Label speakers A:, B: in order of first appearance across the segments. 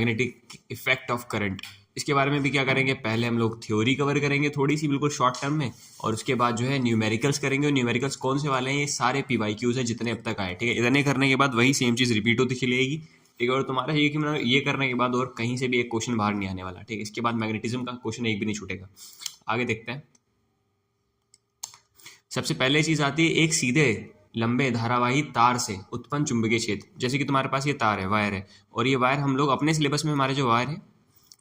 A: Magnetic effect of current, इसके बारे में भी क्या करेंगे, पहले हम लोग थ्योरी कवर करेंगे थोड़ी सी बिल्कुल शॉर्ट टर्म में, और उसके बाद जो है न्यूमेरिकल्स करेंगे। और न्यूमेरिकल्स कौन से वाले हैं, ये सारे PYQs है जितने अब तक आए, ठीक है। इतने करने के बाद वही सेम चीज़ रिपीट होती चली जाएगी, ठीक है। और तुम्हारा ये कि ये करने के बाद और कहीं से भी एक क्वेश्चन बाहर नहीं आने वाला, ठीक है। इसके बाद मैग्नेटिज्म का क्वेश्चन एक भी नहीं छूटेगा। आगे देखते हैं। सबसे पहले चीज़ आती है एक सीधे लंबे धारावाही तार से उत्पन्न चुंबकीय क्षेत्र। जैसे कि तुम्हारे पास ये तार है, वायर है, और ये वायर हम लोग अपने सिलेबस में हमारे जो वायर है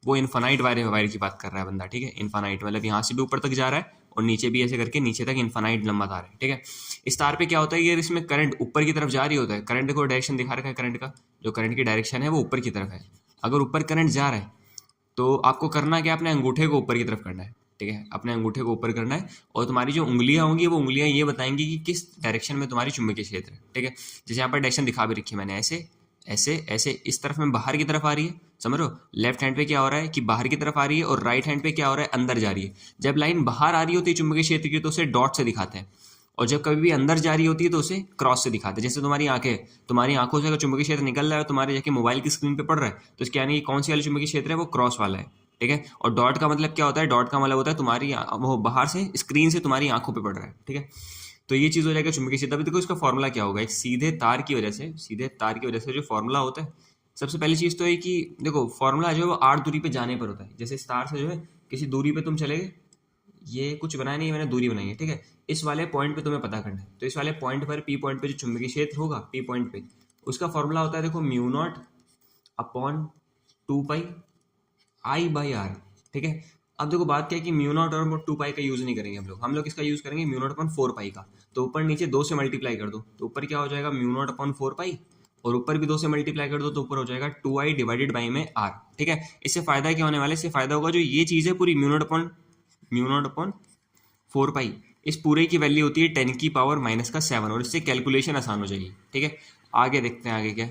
A: वो इन्फानाइट वायर की बात कर रहा है बंदा, ठीक है। इन्फानाइट मतलब यहाँ से भी ऊपर तक जा रहा है और नीचे भी ऐसे करके नीचे तक इन्फानाइट लंबा तार है, ठीक है। इस तार पे क्या होता है कि अगर इसमें करंट ऊपर की तरफ जा रही होता है, करंट को डायरेक्शन दिखा रखा है, करंट का जो करंट की डायरेक्शन है वो ऊपर की तरफ है। अगर ऊपर करंट जा रहा है तो आपको करना क्या, अपने अंगूठे को ऊपर की तरफ करना है, ठीक है। अपने अंगूठे को ऊपर करना है और तुम्हारी जो उंगलियां होंगी वो उंगलियां ये बताएंगी कि किस डायरेक्शन में तुम्हारी चुंबकीय क्षेत्र है, ठीक है। जैसे यहाँ पर डायरेक्शन दिखा भी रखी है मैंने, ऐसे ऐसे ऐसे, इस तरफ में बाहर की तरफ आ रही है, समझ लो। लेफ्ट हैंड पे क्या हो रहा है कि बाहर की तरफ आ रही है, और राइट हैंड पे क्या हो रहा है, अंदर जा रही है। जब लाइन बाहर आ रही होती है चुंबकीय क्षेत्र की तो उसे डॉट से दिखाते हैं, और जब कभी भी अंदर जा रही होती है तो उसे क्रॉस से दिखाते हैं। जैसे तुम्हारी आंखें, तुम्हारी आंखों से अगर चुंबकीय क्षेत्र निकल रहा है और तुम्हारे जाके मोबाइल की स्क्रीन पे पड़ रहा है तो इसके यानी कौन सी वाली चुंबकीय क्षेत्र है, वो क्रॉस वाला है, ठीक है। और डॉट का मतलब क्या होता है, डॉट का मतलब होता है तुम्हारी वो बाहर से स्क्रीन से तुम्हारी आंखों पे पड़ रहा है, ठीक है। तो ये चीज़ हो जाएगा चुंबकीय क्षेत्र। अभी देखो इसका फॉर्मूला क्या होगा, एक सीधे तार की वजह से जो फॉर्मूला होता है, सबसे पहली चीज़ तो है कि देखो फॉर्मूला जो है वो 8 दूरी पे जाने पर होता है। जैसे इस तार से जो है किसी दूरी पे तुम चले गए, ये कुछ बनाया नहीं है मैंने, दूरी बनाई है, ठीक है। इस वाले पॉइंट पे तुम्हें पता करना है, तो इस वाले पॉइंट पर P पॉइंट पे जो चुंबकीय क्षेत्र होगा P पॉइंट पे, उसका फॉर्मूला होता है देखो μ0/2πI/r, ठीक है। अब देखो बात क्या है कि μ0 और 2π का यूज़ नहीं करेंगे हम लोग किसका यूज़ करेंगे, μ0/4π का। तो ऊपर नीचे 2 से मल्टीप्लाई कर दो तो ऊपर क्या हो जाएगा μ0/4π, और ऊपर भी 2 से मल्टीप्लाई कर दो तो ऊपर हो जाएगा 2i डिवाइडेड बाई में r, ठीक है। इससे फायदा क्या होने वाला है, इससे फायदा होगा जो ये चीज़ है पूरी μ0/4π, इस पूरे की वैल्यू होती है 10⁻⁻⁷, और इससे कैलकुलेशन आसान हो जाएगी, ठीक है। आगे देखते हैं आगे क्या।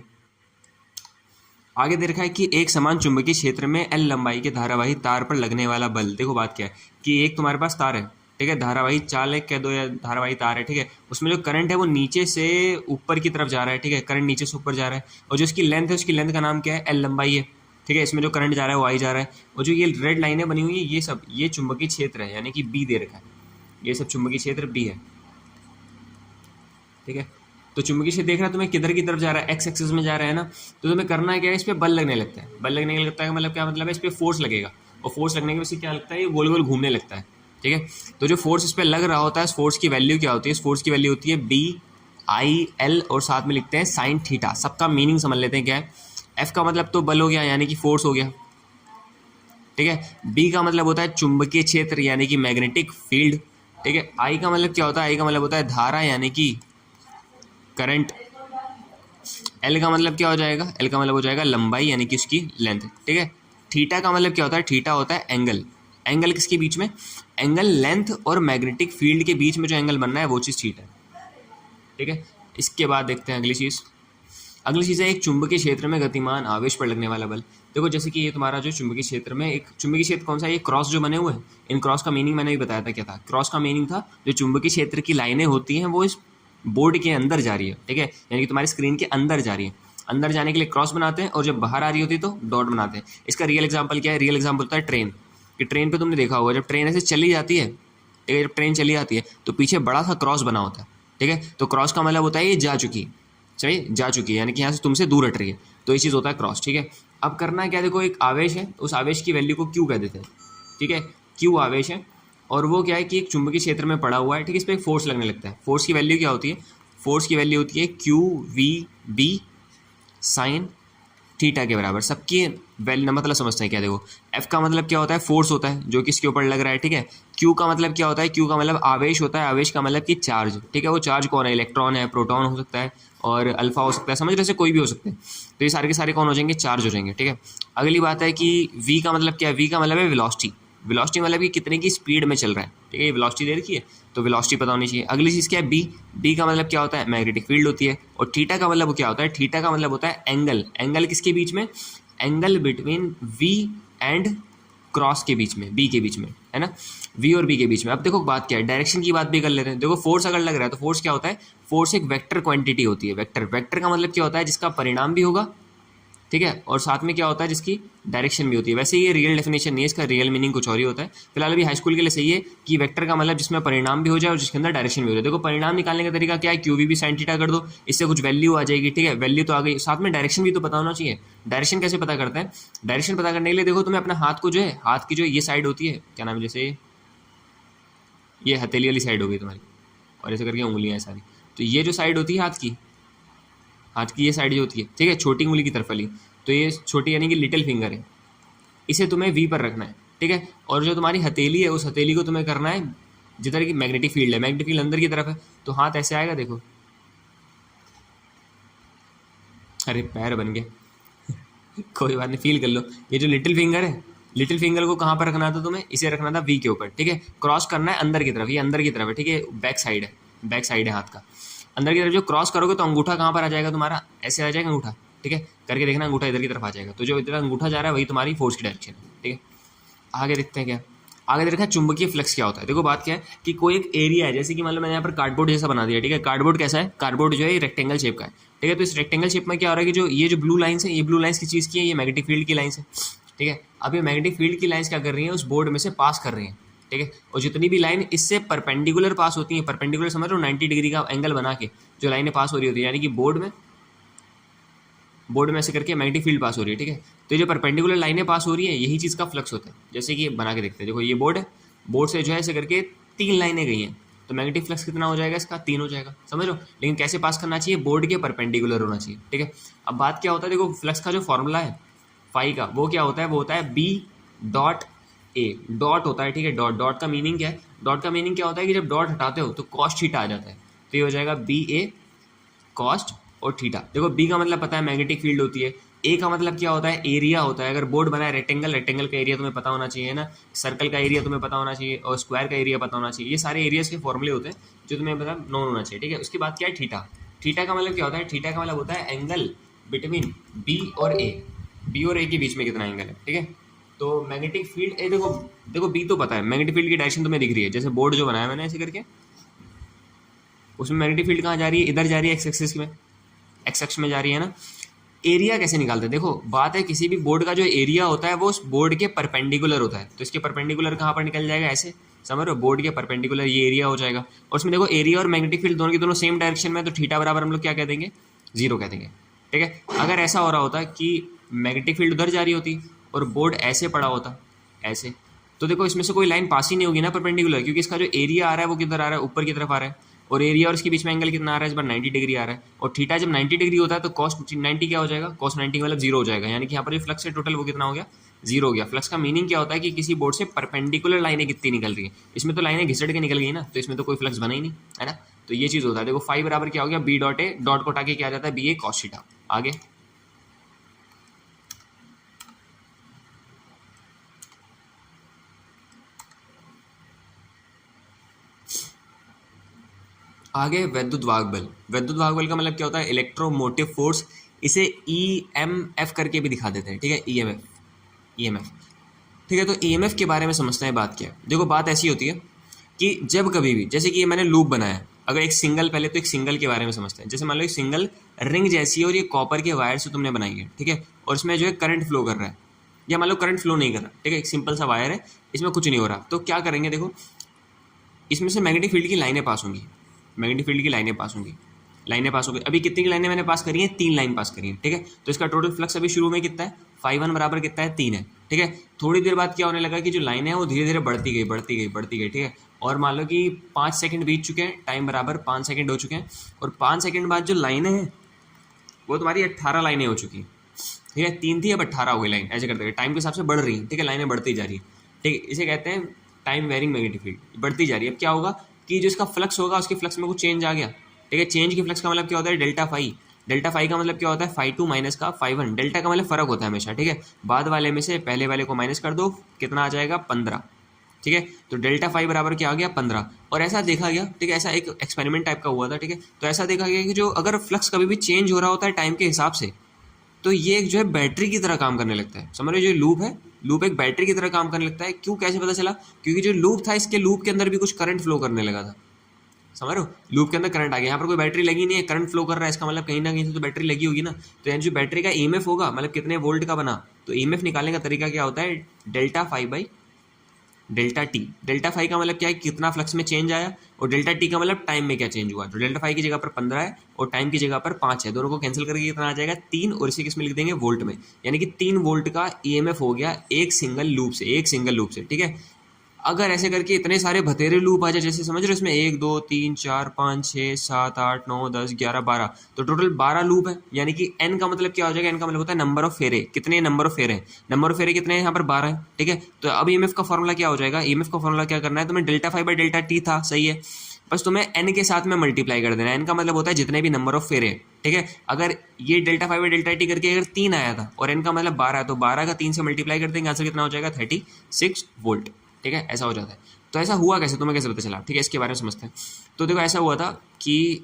A: आगे दे रखा है कि एक समान चुंबकीय क्षेत्र में L लंबाई के धारावाही तार पर लगने वाला बल। देखो बात क्या है कि एक तुम्हारे पास तार है, ठीक है, धारावाही चाल एक कह दो या धारावाही तार है, ठीक है। उसमें जो करंट है वो नीचे से ऊपर की तरफ जा रहा है, ठीक है, करंट नीचे से ऊपर जा रहा है, और जो इसकी लेंथ है उसकी लेंथ का नाम क्या है, L लंबाई है, ठीक है। इसमें जो करंट जा रहा है वो आई जा रहा है, और जो ये रेड लाइनें बनी हुई है ये सब ये चुंबकीय क्षेत्र है, यानी कि B दे रखा है, ये सब चुंबकीय क्षेत्र B है, ठीक है। तो चुंबकीय क्षेत्र देख रहा है तुम्हें किधर की तरफ जा रहा है, एक्स एक्सिस में जा रहा है ना, तो तुम्हें करना है क्या है, इस पर बल लगने लगता है। बल लगने लगता है मतलब क्या मतलब है, इस पर फोर्स लगेगा, और फोर्स लगने की वजह से क्या लगता है, ये गोल गोल घूमने लगता है, ठीक है। तो जो फोर्स इस पर लग रहा होता है, इस फोर्स की वैल्यू क्या होती है, इस फोर्स की वैल्यू होती है BIL, और साथ में लिखते हैं साइन थीटा। सबका मीनिंग समझ लेते हैं क्या है। F का मतलब तो बल हो गया यानी कि फोर्स हो गया, ठीक है। B का मतलब होता है चुंबकीय क्षेत्र यानी कि मैग्नेटिक फील्ड, ठीक है। I का मतलब क्या होता है, I का मतलब होता है धारा यानी कि करंट। L का मतलब क्या हो जाएगा, L का मतलब हो जाएगा लंबाई यानी कि उसकी लेंथ, ठीक है। थीटा का मतलब क्या होता है, थीटा होता है एंगल। एंगल किसके बीच में, एंगल लेंथ और मैग्नेटिक फील्ड के बीच में जो एंगल बनना है वो चीज़ थीटा है, ठीक है। इसके बाद देखते हैं अगली चीज़। अगली चीज़ है एक चुंबकीय क्षेत्र में गतिमान आवेश पर लगने वाला बल। देखो जैसे कि ये तुम्हारा जो चुंबकीय क्षेत्र में, एक चुंबकीय क्षेत्र कौन सा है, ये क्रॉस जो बने हुए हैं, इन क्रॉस का मीनिंग मैंने भी बताया था क्या था। क्रॉस का मीनिंग था जो चुंबकीय क्षेत्र की लाइनें होती हैं वो इस बोर्ड के अंदर जा रही है, ठीक है, यानी कि तुम्हारी स्क्रीन के अंदर जा रही है। अंदर जाने के लिए क्रॉस बनाते हैं और जब बाहर आ रही होती है तो डॉट बनाते हैं। इसका रियल एग्जांपल क्या है, रियल एग्जांपल होता है ट्रेन। कि ट्रेन पे तुमने देखा होगा जब ट्रेन ऐसे चली जाती है, ठीक है, जब ट्रेन चली जाती है तो पीछे बड़ा सा क्रॉस बना होता है, ठीक है। तो क्रॉस का मतलब होता है ये जा चुकी, सही, जा चुकी है यानी कि यहाँ से तुमसे दूर हट रही है, तो ये चीज़ होता है क्रॉस, ठीक है। अब करना है क्या, देखो एक आवेश है, उस आवेश की वैल्यू को क्यू कह देते हैं, ठीक है। क्यू आवेश है और वो क्या है कि एक चुंबकीय क्षेत्र में पड़ा हुआ है, ठीक है। इस पर एक फोर्स लगने लगता है। फोर्स की वैल्यू क्या होती है, फोर्स की वैल्यू होती है QVB साइन थीटा के बराबर। सबकी वैल्यू मतलब समझते हैं क्या, देखो F का मतलब क्या होता है, फोर्स होता है जो कि इसके ऊपर लग रहा है, ठीक है। Q का मतलब क्या होता है, Q का मतलब आवेश होता है, आवेश का मतलब कि चार्ज, ठीक है। वो चार्ज कौन है, इलेक्ट्रॉन है, प्रोटॉन हो सकता है और अल्फा हो सकता है, समझ रहे से कोई भी हो सकते हैं। तो ये सारे के सारे कौन हो जाएंगे, चार्ज हो जाएंगे, ठीक है। अगली बात है कि V का मतलब क्या है, V का मतलब है वेलोसिटी। वेलोसिटी मतलब कि कितने की स्पीड में चल रहा है, ठीक है। ये वेलोसिटी दे रखी है तो वेलोसिटी पता होनी चाहिए। अगली चीज़ क्या है, बी का मतलब क्या होता है, मैग्नेटिक फील्ड होती है। और थीटा का मतलब क्या होता है, थीटा का मतलब होता है एंगल। एंगल किसके बीच में, angle between V and cross के बीच में, B के बीच में, है ना, V और B के बीच में। अब देखो बात क्या है, डायरेक्शन की बात भी कर लेते हैं। देखो फोर्स अगर लग रहा है तो फोर्स क्या होता है, फोर्स एक वेक्टर क्वांटिटी होती है। वेक्टर का मतलब क्या होता है, जिसका परिणाम भी होगा ठीक है। और साथ में क्या होता है, जिसकी डायरेक्शन भी होती है। वैसे ये रियल डेफिनेशन नहीं है, इसका रियल मीनिंग कुछ और ही होता है। फिलहाल अभी हाई स्कूल के लिए सही है कि वेक्टर का मतलब जिसमें परिणाम भी हो जाए और जिसके अंदर डायरेक्शन भी हो जाए। देखो परिणाम निकालने का तरीका क्या है, क्यू वी साइन थीटा कर दो, इससे कुछ वैल्यू आ जाएगी, ठीक है, वैल्यू तो आ गई, साथ में डायरेक्शन भी तो पता होना चाहिए। डायरेक्शन कैसे पता करते हैं, डायरेक्शन पता करने के लिए देखो तुम्हें अपना हाथ को जो है, हाथ की जो ये साइड होती है, क्या नाम है, जैसे ये हथेली वाली साइड हो गई तुम्हारी, और ऐसे करके उंगलियां हैं सारी, तो ये जो साइड होती है हाथ की ये साइड जो होती है, ठीक है, छोटी उंगली की तरफ वाली, तो ये छोटी यानी कि लिटिल फिंगर है, इसे तुम्हें वी पर रखना है, ठीक है। और जो तुम्हारी हथेली है, उस हथेली को तुम्हें करना है जिधर की मैग्नेटिक फील्ड है, मैग्नेटिक फील्ड अंदर की तरफ है, तो हाथ ऐसे आएगा, देखो, अरे पैर बन गए कोई बात नहीं, फील कर लो। ये जो लिटिल फिंगर है, लिटिल फिंगर को कहाँ पर रखना था तुम्हें, इसे रखना था वी के ऊपर, ठीक है। क्रॉस करना है अंदर की तरफ, ये अंदर की तरफ है, ठीक है, बैक साइड है, बैक साइड है हाथ का, अंदर की तरफ जो क्रॉस करोगे तो अंगूठा कहाँ पर आ जाएगा तुम्हारा, ऐसे आ जाएगा अंगूठा, ठीक है, करके देखना अंगूठा इधर की तरफ आ जाएगा, तो जो इधर अंगूठा जा रहा है वही तुम्हारी फोर्स की डायरेक्शन है, ठीक है। आगे देखते हैं क्या, आगे देखा चुंबकीय फ्लक्स क्या होता है। देखो बात क्या है कि कोई एक एरिया है, जैसे कि मान लो मैंने यहाँ पर कार्डबोर्ड जैसा बना दिया, ठीक है, कार्डबोर्ड कैसा है, कार्डबोर्ड जो है रेक्टेंगल शेप का है, ठीक है। तो इस रेक्टेंगल शेप में क्या हो रहा है कि जो ये जो ब्लू लाइन्स है, ये ब्लू लाइन्स की चीज़ की है, ये मैग्नेटिक फील्ड की लाइन्स है, ठीक है। अब ये मैग्नेटिक फील्ड की लाइन्स क्या कर रही है, उस बोर्ड में से पास कर रही है, ठीक है। और जितनी भी लाइन इससे परपेंडिकुलर पास होती है, परपेंडिकुलर समझ लो 90 डिग्री का एंगल बना के जो लाइनें पास हो रही होती है, यानी कि बोर्ड में ऐसे करके मैग्नेटिक फील्ड पास हो रही है, ठीक है। तो ये जो परपेंडिकुलर लाइनें पास हो रही है, यही चीज़ का फ्लक्स होता है। जैसे कि बना के देखते हैं, देखो ये बोर्ड है, बोर्ड से जो है ऐसे करके 3 लाइनें गई हैं, तो मैग्नेटिक फ्लक्स कितना हो जाएगा इसका, 3 हो जाएगा, समझ लो। लेकिन कैसे पास करना चाहिए, बोर्ड के परपेंडिकुलर होना चाहिए, ठीक है। अब बात क्या होता है, देखो फ्लक्स का जो फॉर्मूला है फाई का, वो क्या होता है, वो होता है बी डॉट ए, डॉट होता है, ठीक है। डॉट का मीनिंग क्या है, डॉट का मीनिंग क्या होता है कि जब डॉट हटाते हो तो कॉस्ट थीटा आ जाता है, तो ये हो जाएगा बी ए कॉस्ट और थीटा। देखो बी का मतलब पता है मैग्नेटिक फील्ड होती है, ए का मतलब क्या होता है, एरिया होता है। अगर बोर्ड बना है रेक्टेंगल, रेक्टेंगल का एरिया तुम्हें पता होना चाहिए ना, सर्कल का एरिया तुम्हें पता होना चाहिए, और स्क्वायर का एरिया पता होना चाहिए। ये सारे एरियाज के फॉर्मूले होते हैं जो तुम्हें मतलब नोन होना चाहिए, ठीक है। उसके बाद क्या है, थीटा। थीटा का मतलब क्या होता है, थीटा का मतलब होता है एंगल बिटवीन बी और ए, बी और ए के बीच में कितना एंगल है, ठीक है। तो मैग्नेटिक फील्ड ए, देखो बी तो पता है, मैग्नेटिक फील्ड की डायरेक्शन तुम्हें दिख रही है, जैसे बोर्ड जो बनाया मैंने ऐसे करके, उसमें मैग्नेटिक फील्ड कहाँ जा रही है, इधर जा रही है, एक्स एक्सिस में, एक्स एक्स में जा रही है ना। एरिया कैसे निकालते हैं, देखो बात है किसी भी बोर्ड का जो एरिया होता है वो उस बोर्ड के परपेंडिकुलर होता है, तो इसके परपेंडिकुलर कहाँ पर निकल जाएगा, ऐसे समझ रहे हो, बोर्ड के परपेंडिकुलर ये एरिया हो जाएगा। और उसमें देखो एरिया और मैग्नेटिक फील्ड दोनों की दोनों सेम डायरेक्शन में, तो थीटा बराबर हम लोग क्या कह देंगे, 0 कह देंगे, ठीक है। अगर ऐसा हो रहा होता कि मैग्नेटिक फील्ड उधर जा रही होती और बोर्ड ऐसे पड़ा होता ऐसे, तो देखो इसमें से कोई लाइन पास ही नहीं होगी ना परपेंडिकुलर, क्योंकि इसका जो एरिया आ रहा है वो किधर आ रहा है, ऊपर की तरफ आ रहा है, और एरिया और इसके बीच में एंगल कितना आ रहा है, इस बार 90 डिग्री आ रहा है। और थीटा जब 90 डिग्री होता है तो कॉस 90 क्या हो जाएगा, कॉस 90 मतलब 0 हो जाएगा, यानी कि यहाँ पर जो फ्लक्स है टोटल वो कितना हो गया, 0 हो गया। फ्लक्स का मीनिंग क्या होता है कि किसी बोर्ड से परपेंडिकुलर लाइनें कितनी निकल रही है, इसमें तो लाइनें घिसट के निकल गई ना, तो इसमें तो कोई फ्लक्स बना ही नहीं, है ना। तो ये चीज़ होता है। देखो फाई बराबर क्या हो गया, बी डॉट ए, डॉट को हटा के क्या आ जाता है, बी ए कॉस थीटा। आगे आगे वैद्युत वाहक बल। वैद्युत वाहक बल का मतलब क्या होता है, इलेक्ट्रोमोटिव फोर्स, इसे EMF करके भी दिखा देते हैं, ठीक है, EMF, ठीक है। तो EMF के बारे में समझते हैं, बात क्या है। देखो बात ऐसी होती है कि जब कभी भी, जैसे कि ये मैंने लूप बनाया, अगर एक सिंगल, पहले तो एक सिंगल के बारे में समझते हैं। जैसे मान लो एक सिंगल रिंग जैसी है और ये कॉपर के वायर से तुमने बनाई है, ठीक है, और इसमें जो है करंट फ्लो कर रहा है, या मान लो करंट फ्लो नहीं कर रहा, ठीक है, एक सिंपल सा वायर है, इसमें कुछ नहीं हो रहा, तो क्या करेंगे, देखो इसमें से मैग्नेटिक फील्ड की लाइनें पास होंगी, मैग्नेटिक फील्ड की लाइनें पास होंगी, लाइनें पास हो गई। अभी कितनी लाइनें मैंने पास करी हैं, 3 लाइन पास करी है, ठीक है। तो इसका टोटल फ्लक्स अभी शुरू में कितना है, φ1 बराबर कितना है, 3 है, ठीक है। थोड़ी देर बाद क्या होने लगा कि जो लाइनें हैं वो धीरे धीरे बढ़ती गई, ठीक है। और मान लो कि 5 सेकंड बीत चुके हैं, टाइम बराबर 5 सेकंड हो चुके हैं, और 5 सेकंड बाद जो लाइनें हैं वो तुम्हारी 18 लाइनें हो चुकी हैं, ठीक है। 3 थी अब 18 हो गई लाइन, ऐसे करते टाइम के हिसाब से बढ़ रही है, ठीक है, लाइनें बढ़ती जा रही है, ठीक है। इसे कहते हैं टाइम वेरिंग मैग्नेटिक फील्ड, बढ़ती जा रही है। अब क्या होगा कि जो इसका फ्लक्स होगा उसके फ्लक्स में कुछ चेंज आ गया, ठीक है। चेंज की फ्लक्स का मतलब क्या होता है, डेल्टा फाई। डेल्टा फाई का मतलब क्या होता है, φ2 माइनस का φ1। डेल्टा का मतलब फर्क होता है हमेशा, ठीक है। बाद वाले में से पहले वाले को माइनस कर दो, कितना आ जाएगा, 15, ठीक है। तो डेल्टा फाई बराबर क्या आ गया, 15। और ऐसा देखा गया, ठीक है, ऐसा एक एक्सपेरिमेंट टाइप का हुआ था, ठीक है। तो ऐसा देखा गया कि जो अगर फ्लक्स कभी भी चेंज हो रहा होता है टाइम के हिसाब से, तो ये एक जो है बैटरी की तरह काम करने लगता है। समझ रहे हो, जो लूप है, लूप एक बैटरी की तरह काम करने लगता है। क्यों, कैसे पता चला, क्योंकि जो लूप था इसके लूप के अंदर भी कुछ करंट फ्लो करने लगा था, समझ रहे हो, लूप के अंदर करंट आ गया, यहाँ पर कोई बैटरी लगी नहीं है, करंट फ्लो कर रहा है, इसका मतलब कहीं ना कहीं से तो बैटरी लगी होगी ना। तो यानी जो बैटरी का ईएमएफ होगा, मतलब कितने वोल्ट का बना, तो ईएमएफ निकालने का तरीका क्या होता है, delta five by delta T. Delta five का मतलब क्या है, कितना फ्लक्स में चेंज आया, और डेल्टा टी का मतलब टाइम में क्या चेंज हुआ। तो डेल्टा फाइव की जगह पर 15 है और टाइम की जगह पर 5 है, दोनों को कैंसिल करके कितना आ जाएगा 3, और इसे किस में लिख देंगे, वोल्ट में। यानी कि 3 वोल्ट का ईएमएफ हो गया एक सिंगल लूप से, ठीक है। अगर ऐसे करके इतने सारे भतेरे लूप आ जाए, जैसे समझ रहे हो इसमें 1 2 3 4 5 6 7 8 9 10 11 12, तो टोटल 12 लूप है। यानी कि n का मतलब क्या हो जाएगा, n का मतलब होता है नंबर ऑफ फेरे, कितने नंबर ऑफ फेरे हैं, नंबर ऑफ फेरे कितने हैं यहाँ पर 12 है, ठीक है। तो अब ईएमएफ का फॉर्मूला क्या हो जाएगा, ईएमएफ का फॉर्मूला क्या करना है तुम्हें, delta five by delta T था, सही है, बस तुम्हें n के साथ में मल्टीप्लाई कर देना है। n का मतलब होता है जितने भी नंबर ऑफ फेरे, ठीक है। अगर ये delta five by delta T करके अगर 3 आया था और n का मतलब 12 है, तो 12 का 3 से मल्टीप्लाई कर देंगे, आंसर कितना हो जाएगा 36 वोल्ट, ठीक है। ऐसा हो जाता है। तो ऐसा हुआ कैसे, तुम्हें कैसे पता चला, ठीक है, इसके बारे में समझते हैं। तो देखो ऐसा हुआ था कि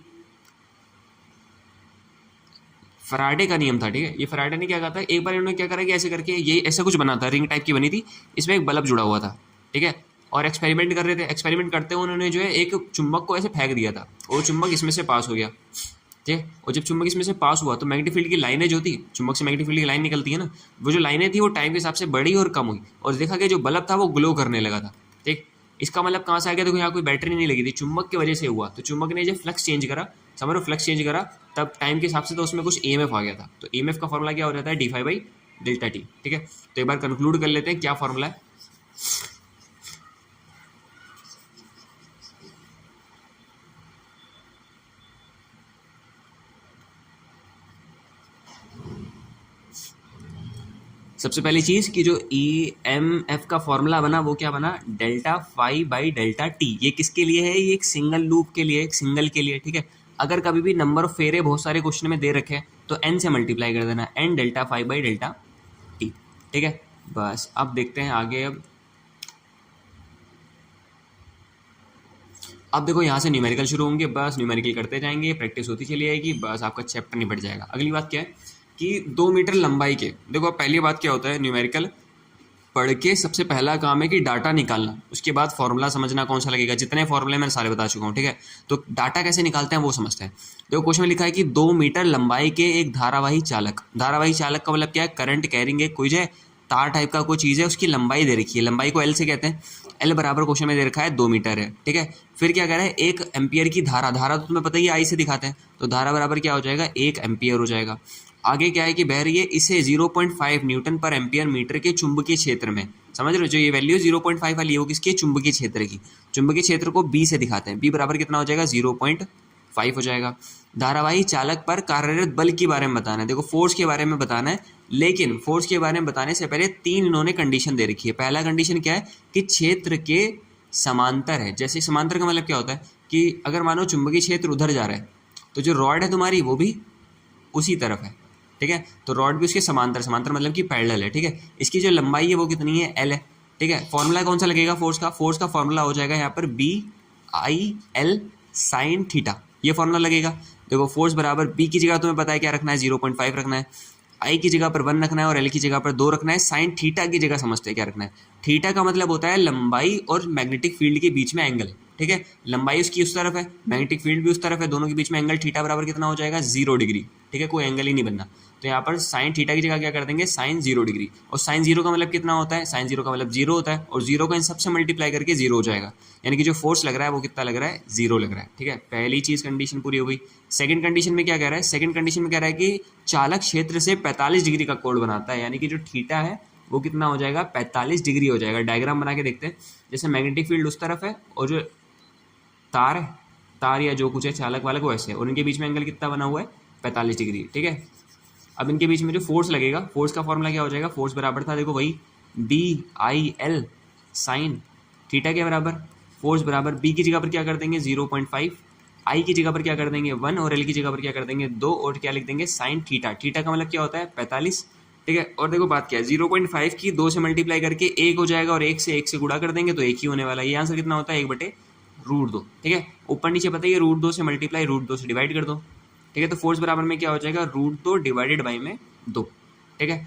A: फराडे का नियम था, ठीक है। ये फराडे ने क्या कहा था, एक बार इन्होंने क्या करा कि ऐसे करके ये ऐसा कुछ बना था, रिंग टाइप की बनी थी, इसमें एक बल्ब जुड़ा हुआ था, ठीक है। और एक्सपेरिमेंट कर रहे थे, एक्सपेरिमेंट करते हुए उन्होंने जो है एक चुंबक को ऐसे फेंक दिया था, और चुंबक इसमें से पास हो गया, ठीक है। और जब चुंबक इसमें से पास हुआ तो मैग्नेटिक फील्ड की लाइनें जो थी, चुंबक से मैग्नेटिक फील्ड की लाइन निकलती है ना, वो जो लाइनें थी वो टाइम के हिसाब से बढ़ी और कम हुई, और देखा कि जो बल्ब था वो ग्लो करने लगा था, ठीक। इसका मतलब कहाँ से आ गया, देखो यहाँ कोई बैटरी नहीं लगी थी, चुंबक की वजह से हुआ। तो चुंबक ने जब फ्लक्स चेंज करा, समझ लो फ्लक्स चेंज करा, तब टाइम के हिसाब से तो उसमें कुछ ईएमएफ आ गया था। तो ईएमएफ का फॉर्मूला क्या हो जाता है, D five by delta T, ठीक है। तो एक बार कंक्लूड कर लेते हैं क्या फॉर्मूला है। सबसे पहली चीज कि जो ईएमएफ का फॉर्मूला बना वो क्या बना, delta five by delta T. ये किसके लिए है, ये एक सिंगल लूप के लिए, एक सिंगल के लिए, ठीक है। अगर कभी भी नंबर ऑफ फेरे बहुत सारे क्वेश्चन में दे रखे हैं तो n से मल्टीप्लाई कर देना, n delta five by delta T, ठीक है। बस अब देखते हैं आगे। अब देखो यहाँ से न्यूमेरिकल शुरू होंगे, बस न्यूमेरिकल करते जाएंगे, प्रैक्टिस होती चली जाएगी, बस आपका चैप्टर निपट जाएगा। अगली बात क्या है कि 2 मीटर लंबाई के, देखो पहली बात क्या होता है, न्यूमेरिकल पढ़ के सबसे पहला काम है कि डाटा निकालना, उसके बाद फॉर्मूला समझना कौन सा लगेगा। जितने फॉर्मूले मैंने सारे बता चुका हूँ, ठीक है। तो डाटा कैसे निकालते हैं वो समझते हैं। देखो क्वेश्चन में लिखा है कि 2 मीटर लंबाई के एक धारावाही चालक, धारावाही चालक का मतलब क्या है, करंट कैरिंग कोई जो है तार टाइप का कोई चीज़ है, उसकी लंबाई दे रखी है, लंबाई को एल से कहते हैं, एल बराबर क्वेश्चन में दे रखा है 2 मीटर है, ठीक है। फिर क्या कह रहा है, 1 एम्पियर की धारा, धारा तो तुम्हें पता ही आई से दिखाते हैं, तो धारा बराबर क्या हो जाएगा 1 एम्पियर हो जाएगा। आगे क्या है कि बह रही है इसे 0.5 न्यूटन पर एम्पियर मीटर के चुंबकीय क्षेत्र में, समझ रहे हो, जो ये वैल्यू 0.5 वाली है वो किसकी, चुंबकीय क्षेत्र की। चुंबकीय क्षेत्र को बी से दिखाते हैं, बी बराबर कितना हो जाएगा 0.5 हो जाएगा। धारावाही चालक पर कार्यरत बल के बारे में बताना है, देखो फोर्स के बारे में बताना है, लेकिन फोर्स के बारे में बताने से पहले 3 इन्होंने कंडीशन दे रखी है। पहला कंडीशन क्या है कि क्षेत्र के समांतर है। जैसे समांतर का मतलब क्या होता है कि अगर मानो चुंबकीय क्षेत्र उधर जा रहा है तो जो रॉड है तुम्हारी वो भी उसी तरफ है, ठीक है। तो रॉड भी उसके समांतर, समांतर मतलब कि पैरेलल है, ठीक है। इसकी जो लंबाई है वो कितनी है, एल है, ठीक है। फॉर्मूला कौन सा लगेगा फोर्स का, फोर्स का फॉर्मूला हो जाएगा यहाँ पर B I L sine theta, ये फॉर्मूला लगेगा। देखो फोर्स बराबर बी की जगह तुम्हें पता है क्या रखना है, 0.5 रखना है, आई की जगह पर 1 रखना है और एल की जगह पर 2 रखना है। साइन थीटा की जगह समझते हैं क्या रखना है, थीटा का मतलब होता है लंबाई और मैग्नेटिक फील्ड के बीच में एंगल, ठीक है। लंबाई उसकी उस तरफ है, मैग्नेटिक फील्ड भी उस तरफ है, दोनों के बीच में एंगल थीटा बराबर कितना हो जाएगा 0 डिग्री, ठीक है। कोई एंगल ही नहीं बनना, तो यहाँ पर साइन थीटा की जगह क्या कर देंगे साइन 0 डिग्री। और साइन 0 का मतलब कितना होता है, साइन 0 का मतलब 0 होता है, और 0 का इन सबसे मल्टीप्लाई करके 0 हो जाएगा, यानी कि जो फोर्स लग रहा है वो कितना लग रहा है 0 लग रहा है, ठीक है। पहली चीज कंडीशन पूरी हो गई। सेकंड कंडीशन में क्या कह रहा है, सेकंड कंडीशन में कह रहा है कि चालक क्षेत्र से 45 डिग्री का कोण बनाता है, यानी कि जो थीटा है वो कितना हो जाएगा 45 डिग्री हो जाएगा। डायग्राम बना के देखते हैं, जैसे मैग्नेटिक फील्ड उस तरफ है और जो तार है, तार या जो कुछ है चालक वालक वो ऐसे है, और इनके बीच में एंगल कितना बना हुआ है 45 डिग्री, ठीक है। अब इनके बीच में जो फोर्स लगेगा, फोर्स का फॉर्मूला क्या हो जाएगा, फोर्स बराबर था देखो वही B I L sine theta के बराबर। फोर्स बराबर बी की जगह पर क्या कर देंगे 0.5, आई की जगह पर क्या कर देंगे 1 और एल की जगह पर क्या कर देंगे 2, और क्या लिख देंगे साइन थीटा। थीटा का मतलब क्या होता है 45, ठीक है। और देखो बात क्या है, 0.5 की 2 से मल्टीप्लाई करके 1 हो जाएगा, और 1 से गुणा कर देंगे तो 1 ही होने वाला है। ये आंसर कितना होता है 1/√2, ठीक है। ऊपर नीचे पता है √2 से मल्टीप्लाई √2 से डिवाइड कर दो, ठीक है। तो फोर्स बराबर में क्या हो जाएगा √2 डिवाइडेड बाई में 2, ठीक है।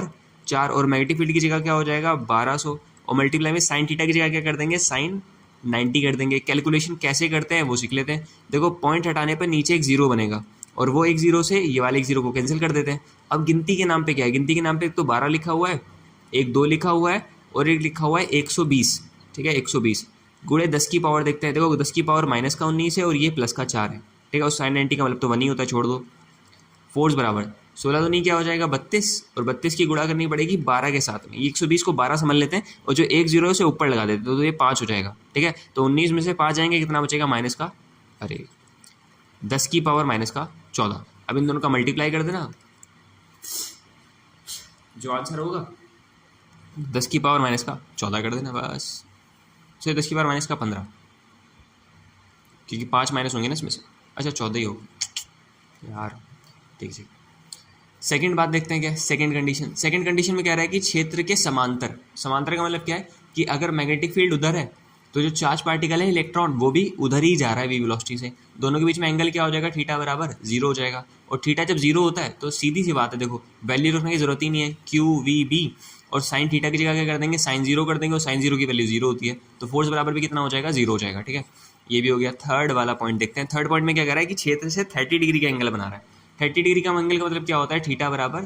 A: पावर 4 और मैग्नेटिक फील्ड की जगह क्या हो जाएगा 1200 और मल्टीप्लाई में साइन थीटा की जगह क्या कर देंगे साइन 90 कर देंगे। कैलकुलेशन कैसे करते हैं वो सीख लेते हैं। देखो पॉइंट हटाने पर नीचे एक जीरो बनेगा और वो एक जीरो से ये वाले एक जीरो को कैंसिल कर देते हैं। अब गिनती के नाम पे क्या है, गिनती के नाम पे एक तो 12 लिखा हुआ है, एक 2 लिखा हुआ है और एक लिखा हुआ है 120। ठीक है 120 गुणे 10 की पावर देखते हैं। देखो 10 की पावर माइनस का 19 है और ये प्लस का 4 है। ठीक है और साइन 90 का मतलब तो 1 ही होता है, छोड़ दो। फोर्स बराबर 16 तो नहीं क्या हो जाएगा 32 और 32 की गुणा करनी पड़ेगी 12 के साथ में। ये 120 को 12 समझ लेते हैं और जो एक जीरो है उसे ऊपर लगा देते हैं तो ये 5 हो जाएगा। ठीक है तो 19 में से 5 जाएंगे कितना बचेगा माइनस का 10 की पावर माइनस का 14। अब इन दोनों का मल्टीप्लाई कर देना, जो आंसर होगा 10 की पावर माइनस का 14 कर देना बस। से 10 की पावर माइनस का 15 क्योंकि 5 माइनस होंगे ना इसमें से। अच्छा 14 ही होगा यार। ठीक है सेकंड बात देखते हैं क्या है सेकंड कंडीशन। सेकंड कंडीशन में कह रहा है कि क्षेत्र के समांतर, समांतर का मतलब क्या है कि अगर मैग्नेटिक फील्ड उधर है तो जो चार्ज पार्टिकल है इलेक्ट्रॉन वो भी उधर ही जा रहा है वी वेलोसिटी से। दोनों के बीच में एंगल क्या हो जाएगा थीटा बराबर 0 हो जाएगा। और थीटा जब 0 होता है तो सीधी सी बात है, देखो वैल्यू रखने की जरूरत ही नहीं है, क्यू वी बी और साइन थीटा की जगह क्या कर देंगे साइन 0 कर देंगे और साइन 0 की वैल्यू 0 होती है तो फोर्स बराबर भी कितना हो जाएगा 0 हो जाएगा। ठीक है ये भी हो गया। थर्ड वाला पॉइंट देखते हैं। थर्ड पॉइंट में क्या कह रहा है कि क्षेत्र से 30 डिग्री का एंगल बना रहा है। 30 डिग्री का एंगल का मतलब क्या होता है थीटा बराबर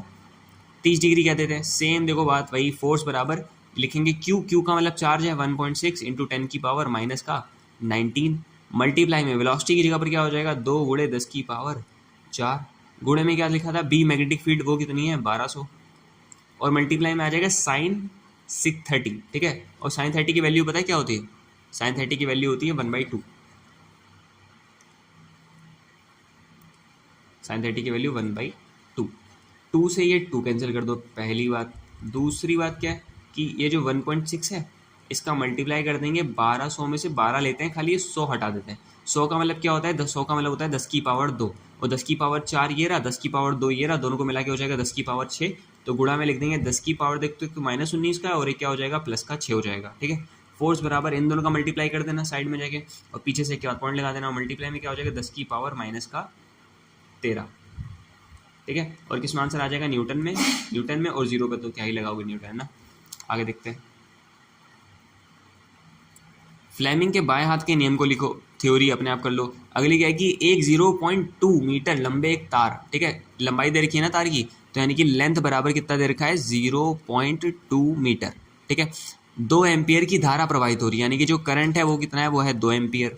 A: 30 डिग्री कह देते हैं। सेम देखो बात वही, फोर्स बराबर लिखेंगे क्यू, क्यू का मतलब चार्ज है 1.6 इंटू 10 की पावर माइनस का 19 मल्टीप्लाई में वेलोसिटी की जगह पर क्या हो जाएगा 2 गुणे 10 की पावर 4 गुणे में क्या लिखा था बी मैग्नेटिक फील्ड वो कितनी है 1200 और मल्टीप्लाई में आ जाएगा साइन 630। ठीक है और साइन 30 की वैल्यू पता है क्या होती है, साइन 30 की वैल्यू होती है 1/2। साइन 30 की वैल्यू 1/2। 2 से ये 2 कैंसिल कर दो, पहली बात। दूसरी बात क्या है कि ये जो 1.6 है इसका मल्टीप्लाई कर देंगे 1200 में से 12 लेते हैं, खाली ये 100 हटा देते हैं। 100 का मतलब क्या होता है 100 का मतलब होता है 10 की पावर 2 और 10 की पावर 4 ये रहा, 10 की पावर 2 ये रहा, दोनों को मिला के हो जाएगा 10 की पावर 6। तो गुणा में लिख देंगे 10 की पावर देखते तो -19 का और एक क्या हो जाएगा प्लस का 6 हो जाएगा। ठीक है फोर्स बराबर इन दोनों का मल्टीप्लाई कर देना साइड में जाके और पीछे से क्या पॉइंट लगा देना, मल्टीप्लाई में क्या हो जाएगा 10 की पावर माइनस का 13। ठीक है और किसमें आंसर आ जाएगा न्यूटन में, न्यूटन में और 0 पे तो क्या ही लगाओगे न्यूटन है ना। आगे देखते हैं फ्लेमिंग के बाएं हाथ के नियम को लिखो, थ्योरी अपने आप कर लो। अगली क्या है कि एक 0.2 मीटर लंबे एक तार, ठीक है, लंबाई दे रखी है ना तार की, तो यानी कि लेंथ बराबर कितना दे रखा है 0.2 मीटर, ठीक है। 2 एम्पियर की धारा प्रवाहित हो रही है, यानी कि जो करंट है वो कितना है, वो है 2 एम्पियर।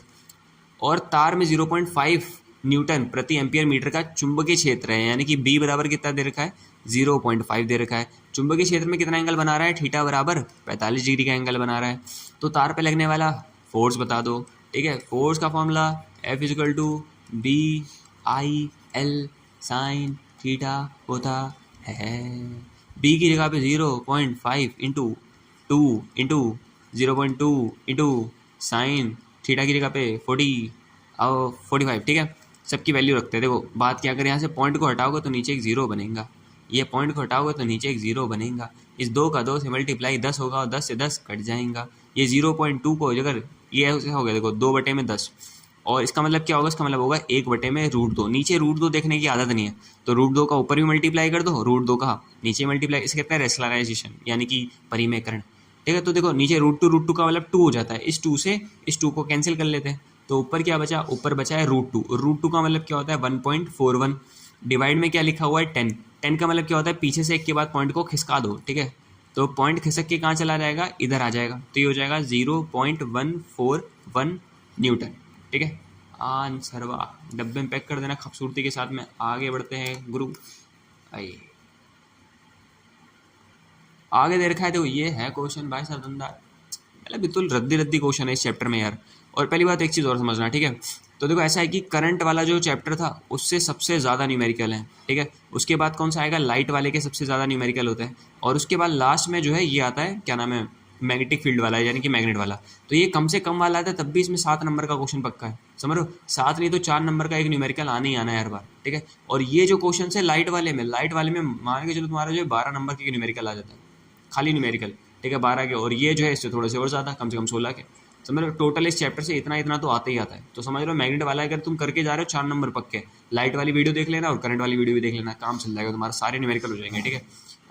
A: और तार में 0.5 न्यूटन प्रति एम्पियर मीटर का चुंबकीय क्षेत्र है, यानी कि बी बराबर कितना दे रखा है 0.5 दे रखा है। चुंबकीय क्षेत्र में कितना एंगल बना रहा है, थीटा बराबर 45 डिग्री का एंगल बना रहा है। तो तार पे लगने वाला फोर्स बता दो, ठीक है। फोर्स का formula F equal to B I L sine theta होता है। बी की जगह पे 0.5 into 2 into 0.2 into sine theta की जगह पे 45, ठीक है। सबकी वैल्यू रखते हैं। देखो बात क्या करें, यहाँ से पॉइंट को हटाओगे तो नीचे एक जीरो बनेगा, ये पॉइंट को हटाओगे तो नीचे एक जीरो बनेगा। इस 2 का 2 से मल्टीप्लाई 10 होगा और 10 से 10 कट जाएगा। ये 0.2 को अगर ये ऐसे हो गया, देखो 2/10, और इसका मतलब क्या होगा, इसका मतलब होगा 1/√2। नीचे √2 देखने की आदत नहीं है, तो √2 का ऊपर भी मल्टीप्लाई कर दो, √2 का नीचे मल्टीप्लाई, इसे कहते हैं रेशनलाइजेशन, यानी कि परिमेयकरण, ठीक है। तो देखो नीचे √2 का मतलब 2 हो जाता है, इस 2 से इस 2 को कैंसिल कर लेते हैं, तो ऊपर क्या बचा, ऊपर बचा है √2। √2 का मतलब क्या होता है 1.41, डिवाइड में क्या लिखा हुआ है 10। 10 का मतलब क्या होता है पीछे से एक के बाद पॉइंट को खिसका दो, ठीक है। तो पॉइंट खिसक के कहाँ चला जाएगा, इधर आ जाएगा, तो ये हो जाएगा 0.141 न्यूटन, ठीक है। आंसर वाह, डब्बे में पैक कर देना खूबसूरती के साथ में। आगे बढ़ते हैं गुरु, आइए आगे दे रखा है। देखो ये है क्वेश्चन भाई साहब दमदार, मतलब बिल्कुल रद्दी रद्दी क्वेश्चन है इस चैप्टर में यार। और पहली बात एक चीज़ और समझना, ठीक है। तो देखो ऐसा है कि करंट वाला जो चैप्टर था उससे सबसे ज़्यादा न्यूमेरिकल है, ठीक है। उसके बाद कौन सा आएगा, लाइट वाले के सबसे ज़्यादा न्यूमेरिकल होता है। और उसके बाद लास्ट में जो है ये आता है, क्या नाम है, मैग्नेटिक फील्ड वाला, यानी कि मैग्नेट वाला। तो ये कम से कम वाला आता है, तब भी इसमें 7 नंबर का क्वेश्चन पक्का है, समझ लो। 7 नहीं तो 4 नंबर का एक न्यूमेरिकल आना ही आना है हर बार, ठीक है। और ये जो क्वेश्चन है लाइट वाले में मान के चलो तुम्हारा जो 12 नंबर के न्यूमेरिकल आ जाता है, खाली न्यूमेरिकल, ठीक है, 12 के। और ये जो है इससे थोड़े से और ज़्यादा, कम से कम 16 के। समझ लो टोटल इस चैप्टर से इतना इतना तो आता ही आता है। तो समझ लो मैग्नेट वाला अगर तुम करके जा रहे हो 4 नंबर पक्के, लाइट वाली वीडियो देख लेना और करंट वाली वीडियो भी देख लेना, काम चल जाएगा तुम्हारा, सारे न्यूमेरिकल हो जाएंगे, ठीक है।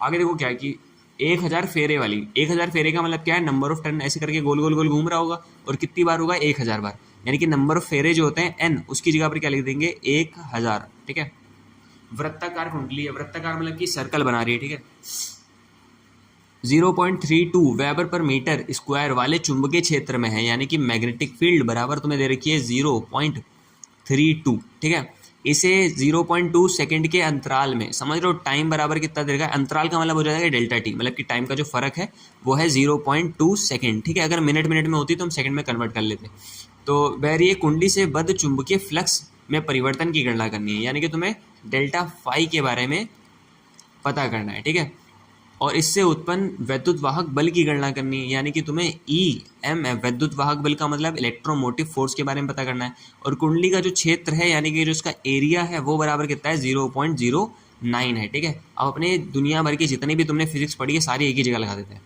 A: आगे देखो क्या है कि 1000 फेरे वाली, 1000 फेरे का मतलब क्या है, नंबर ऑफ टर्न ऐसे करके गोल गोल गोल घूम रहा होगा, और कितनी बार होगा 1000 बार, यानी कि नंबर ऑफ फेरे जो होते हैं n, उसकी जगह पर क्या लिख देंगे 1000, ठीक है। वृत्ताकार कुंडली है, वृत्ताकार मतलब कि सर्कल बना रही है, ठीक है। 0.32 वेबर पर मीटर स्क्वायर वाले चुंबकीय क्षेत्र में है, यानी कि मैग्नेटिक फील्ड बराबर तुम्हें दे रखी है 0.32, ठीक है। इसे 0.2 सेकंड के अंतराल में, समझ लो टाइम बराबर कितना दे रखा है, अंतराल का मतलब हो जाएगा डेल्टा टी, मतलब कि टाइम का जो फर्क है वो है 0.2 सेकंड, ठीक है। अगर मिनट मिनट में होती तो हम सेकंड में कन्वर्ट कर लेते। तो वह कुंडली से बद्ध चुंबकीय फ्लक्स में परिवर्तन की गणना करनी है, यानी कि तुम्हें डेल्टा फाई के बारे में पता करना है, ठीक है। और इससे उत्पन्न वैद्युत वाहक बल की गणना करनी है, यानी कि तुम्हें EMF, वैद्युत वाहक बल का मतलब इलेक्ट्रोमोटिव फोर्स के बारे में पता करना है। और कुंडली का जो क्षेत्र है, यानी कि जो इसका एरिया है, वो बराबर कितना है 0.09 है, ठीक है। अब अपने दुनिया भर की जितनी भी तुमने फिजिक्स पढ़ी है सारी एक ही जगह लगा देते हैं।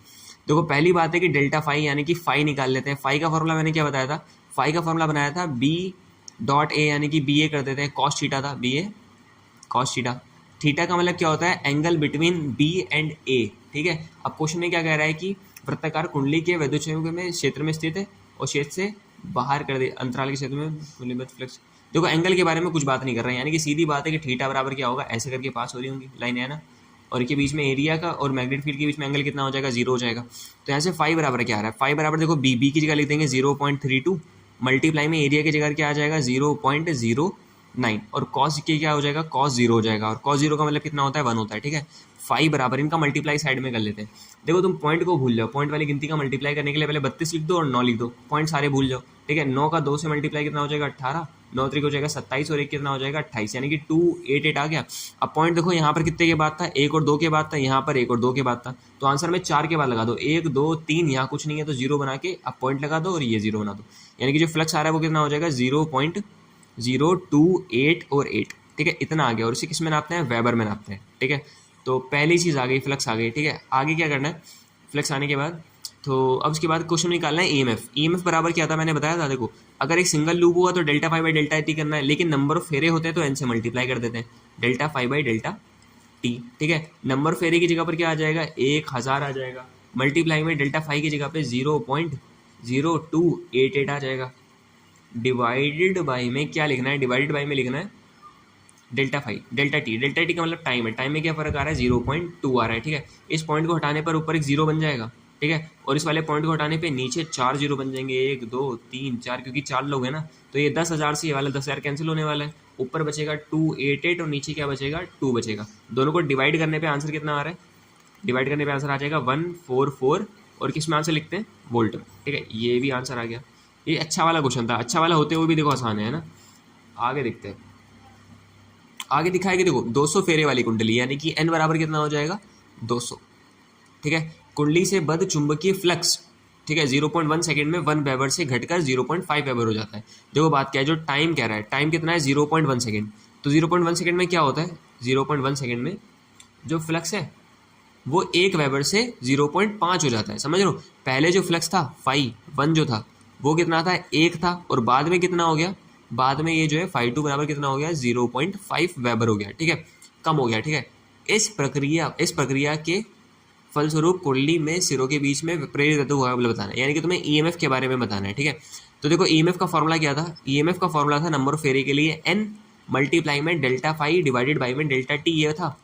A: देखो पहली बात है कि डेल्टा फाई, यानी कि फाई निकाल लेते हैं। फाई का फॉर्मूला मैंने क्या बताया था, फाई का फॉर्मूला बनाया था B.A, यानी कि BA कर देते हैं, कॉस थीटा था, BA कॉस थीटा। थीटा का मतलब क्या होता है, angle between B and A, ठीक है। अब क्वेश्चन में क्या कह रहा है कि वृत्ताकार कुंडली के वैद्युत क्षेत्र में स्थित है और क्षेत्र से बाहर कर दे, अंतराल के क्षेत्र में कुंडलीबद्ध फ्लक्स। देखो एंगल के बारे में कुछ बात नहीं कर रहे हैं, यानी कि सीधी बात है कि थीटा बराबर क्या होगा, ऐसे करके पास हो रही होंगी लाइन, है ना। और के बीच में एरिया का और मैग्नेटिक फील्ड के बीच में एंगल कितना हो जाएगा, 0 हो जाएगा। तो यहाँ से फाई बराबर क्या आ रहा है, फाई बराबर देखो बी की जगह लिख देंगे 0.32, मल्टीप्लाई में एरिया की जगह क्या आ जाएगा 0.09, और कॉस के क्या हो जाएगा, कॉस 0 हो जाएगा। और कॉस 0 का मतलब कितना होता है, 1 होता है, ठीक है। फाई बराबर, इनका मल्टीप्लाई साइड में कर लेते हैं। देखो तुम पॉइंट को भूल जाओ, पॉइंट वाली गिनती का मल्टीप्लाई करने के लिए पहले 32 लिख दो और 9 लिख दो, पॉइंट सारे भूल जाओ, ठीक है। 9 का 2 से मल्टीप्लाई कितना हो जाएगा 18, 9 3 हो जाएगा 27 और 1 कितना हो जाएगा 28, यानी कि 288 आ गया। अब पॉइंट देखो यहाँ पर कितने के बाद था, 1 और 2 के बाद था, यहाँ पर 1 और 2 के बाद था, तो आंसर में 4 के बाद लगा दो, 1 2 3, यहाँ कुछ नहीं है तो 0 बना के अब पॉइंट लगा दो और ये 0 बना दो, यानी कि जो फ्लक्स आ रहा है वो कितना हो जाएगा 0.028 और 8, ठीक है, इतना आ गया। और इसे किस में नापते हैं, वेबर में नापते हैं, ठीक है। तो पहली चीज़ आ गई, फ्लक्स आ गई, ठीक है। आगे क्या करना है, फ्लक्स आने के बाद तो अब उसके बाद क्वेश्चन निकालना है EMF बराबर क्या था, मैंने बताया था। देखो अगर एक सिंगल लूप हुआ तो delta phi by delta T करना है, लेकिन नंबर ऑफ फेरे होते हैं तो n से मल्टीप्लाई कर देते हैं, delta phi by delta T, ठीक है। नंबर फेरे की जगह पर क्या आ जाएगा 1000 आ जाएगा, मल्टीप्लाई में डेल्टा फाई की जगह पे 0.288 आ जाएगा। डिवाइडेड बाई में क्या लिखना है, डिवाइडेड बाई में लिखना है डेल्टा टी का मतलब टाइम है, टाइम में क्या फर्क आ रहा है 0.2 आ रहा है, ठीक है। इस पॉइंट को हटाने पर ऊपर एक जीरो बन जाएगा, ठीक है, और इस वाले पॉइंट को हटाने पे नीचे 4 जीरो बन जाएंगे, 1 2 3 4, क्योंकि 4 लोग हैं ना, तो ये 10,000 से ये वाला 10,000 कैंसिल होने वाला है। ऊपर बचेगा 288 और नीचे क्या बचेगा 2 बचेगा। दोनों को डिवाइड करने पे आंसर कितना आ रहा है, डिवाइड करने पे आंसर आ जाएगा 144, और किस में आंसर लिखते हैं वोल्ट में, ठीक है। ये भी आंसर आ गया। ये अच्छा वाला क्वेश्चन था, अच्छा वाला होते हुए भी देखो आसान है ना। आगे देखते हैं, आगे दिखाया कि देखो 200 फेरे वाली कुंडली, यानी कि n बराबर कितना हो जाएगा 200, ठीक है। कुंडली से बद्ध चुंबकीय फ्लक्स, ठीक है, 0.1 सेकंड में 1 वेबर से घटकर 0.5 वेबर हो जाता है। देखो बात क्या है, जो टाइम कह रहा है, टाइम कितना है 0.1 सेकंड, तो 0.1 सेकंड में क्या होता है, 0.1 सेकंड में जो फ्लक्स है वो 1 वेबर से 0.5 हो जाता है, समझ लो। पहले जो फ्लक्स था फाई 1 जो था वो कितना था 1 था, और बाद में कितना हो गया, बाद में ये जो है फाई 2 बराबर कितना हो गया 0.5 वेबर हो गया, ठीक है, कम हो गया, ठीक है। इस प्रक्रिया के फलस्वरूप कुंडली में सिरों के बीच में प्रेरित विद्युत हुआ बताना है, यानी कि तुम्हें ईएमएफ के बारे में बताना है, ठीक है। तो देखो ईएमएफ का फॉर्मूला क्या था, ईएमएफ का फॉर्मूला था नंबर ऑफ फेरे के लिए n मल्टीप्लाई में डेल्टा फाई डिवाइडेड बाई में डेल्टा टी, ये था,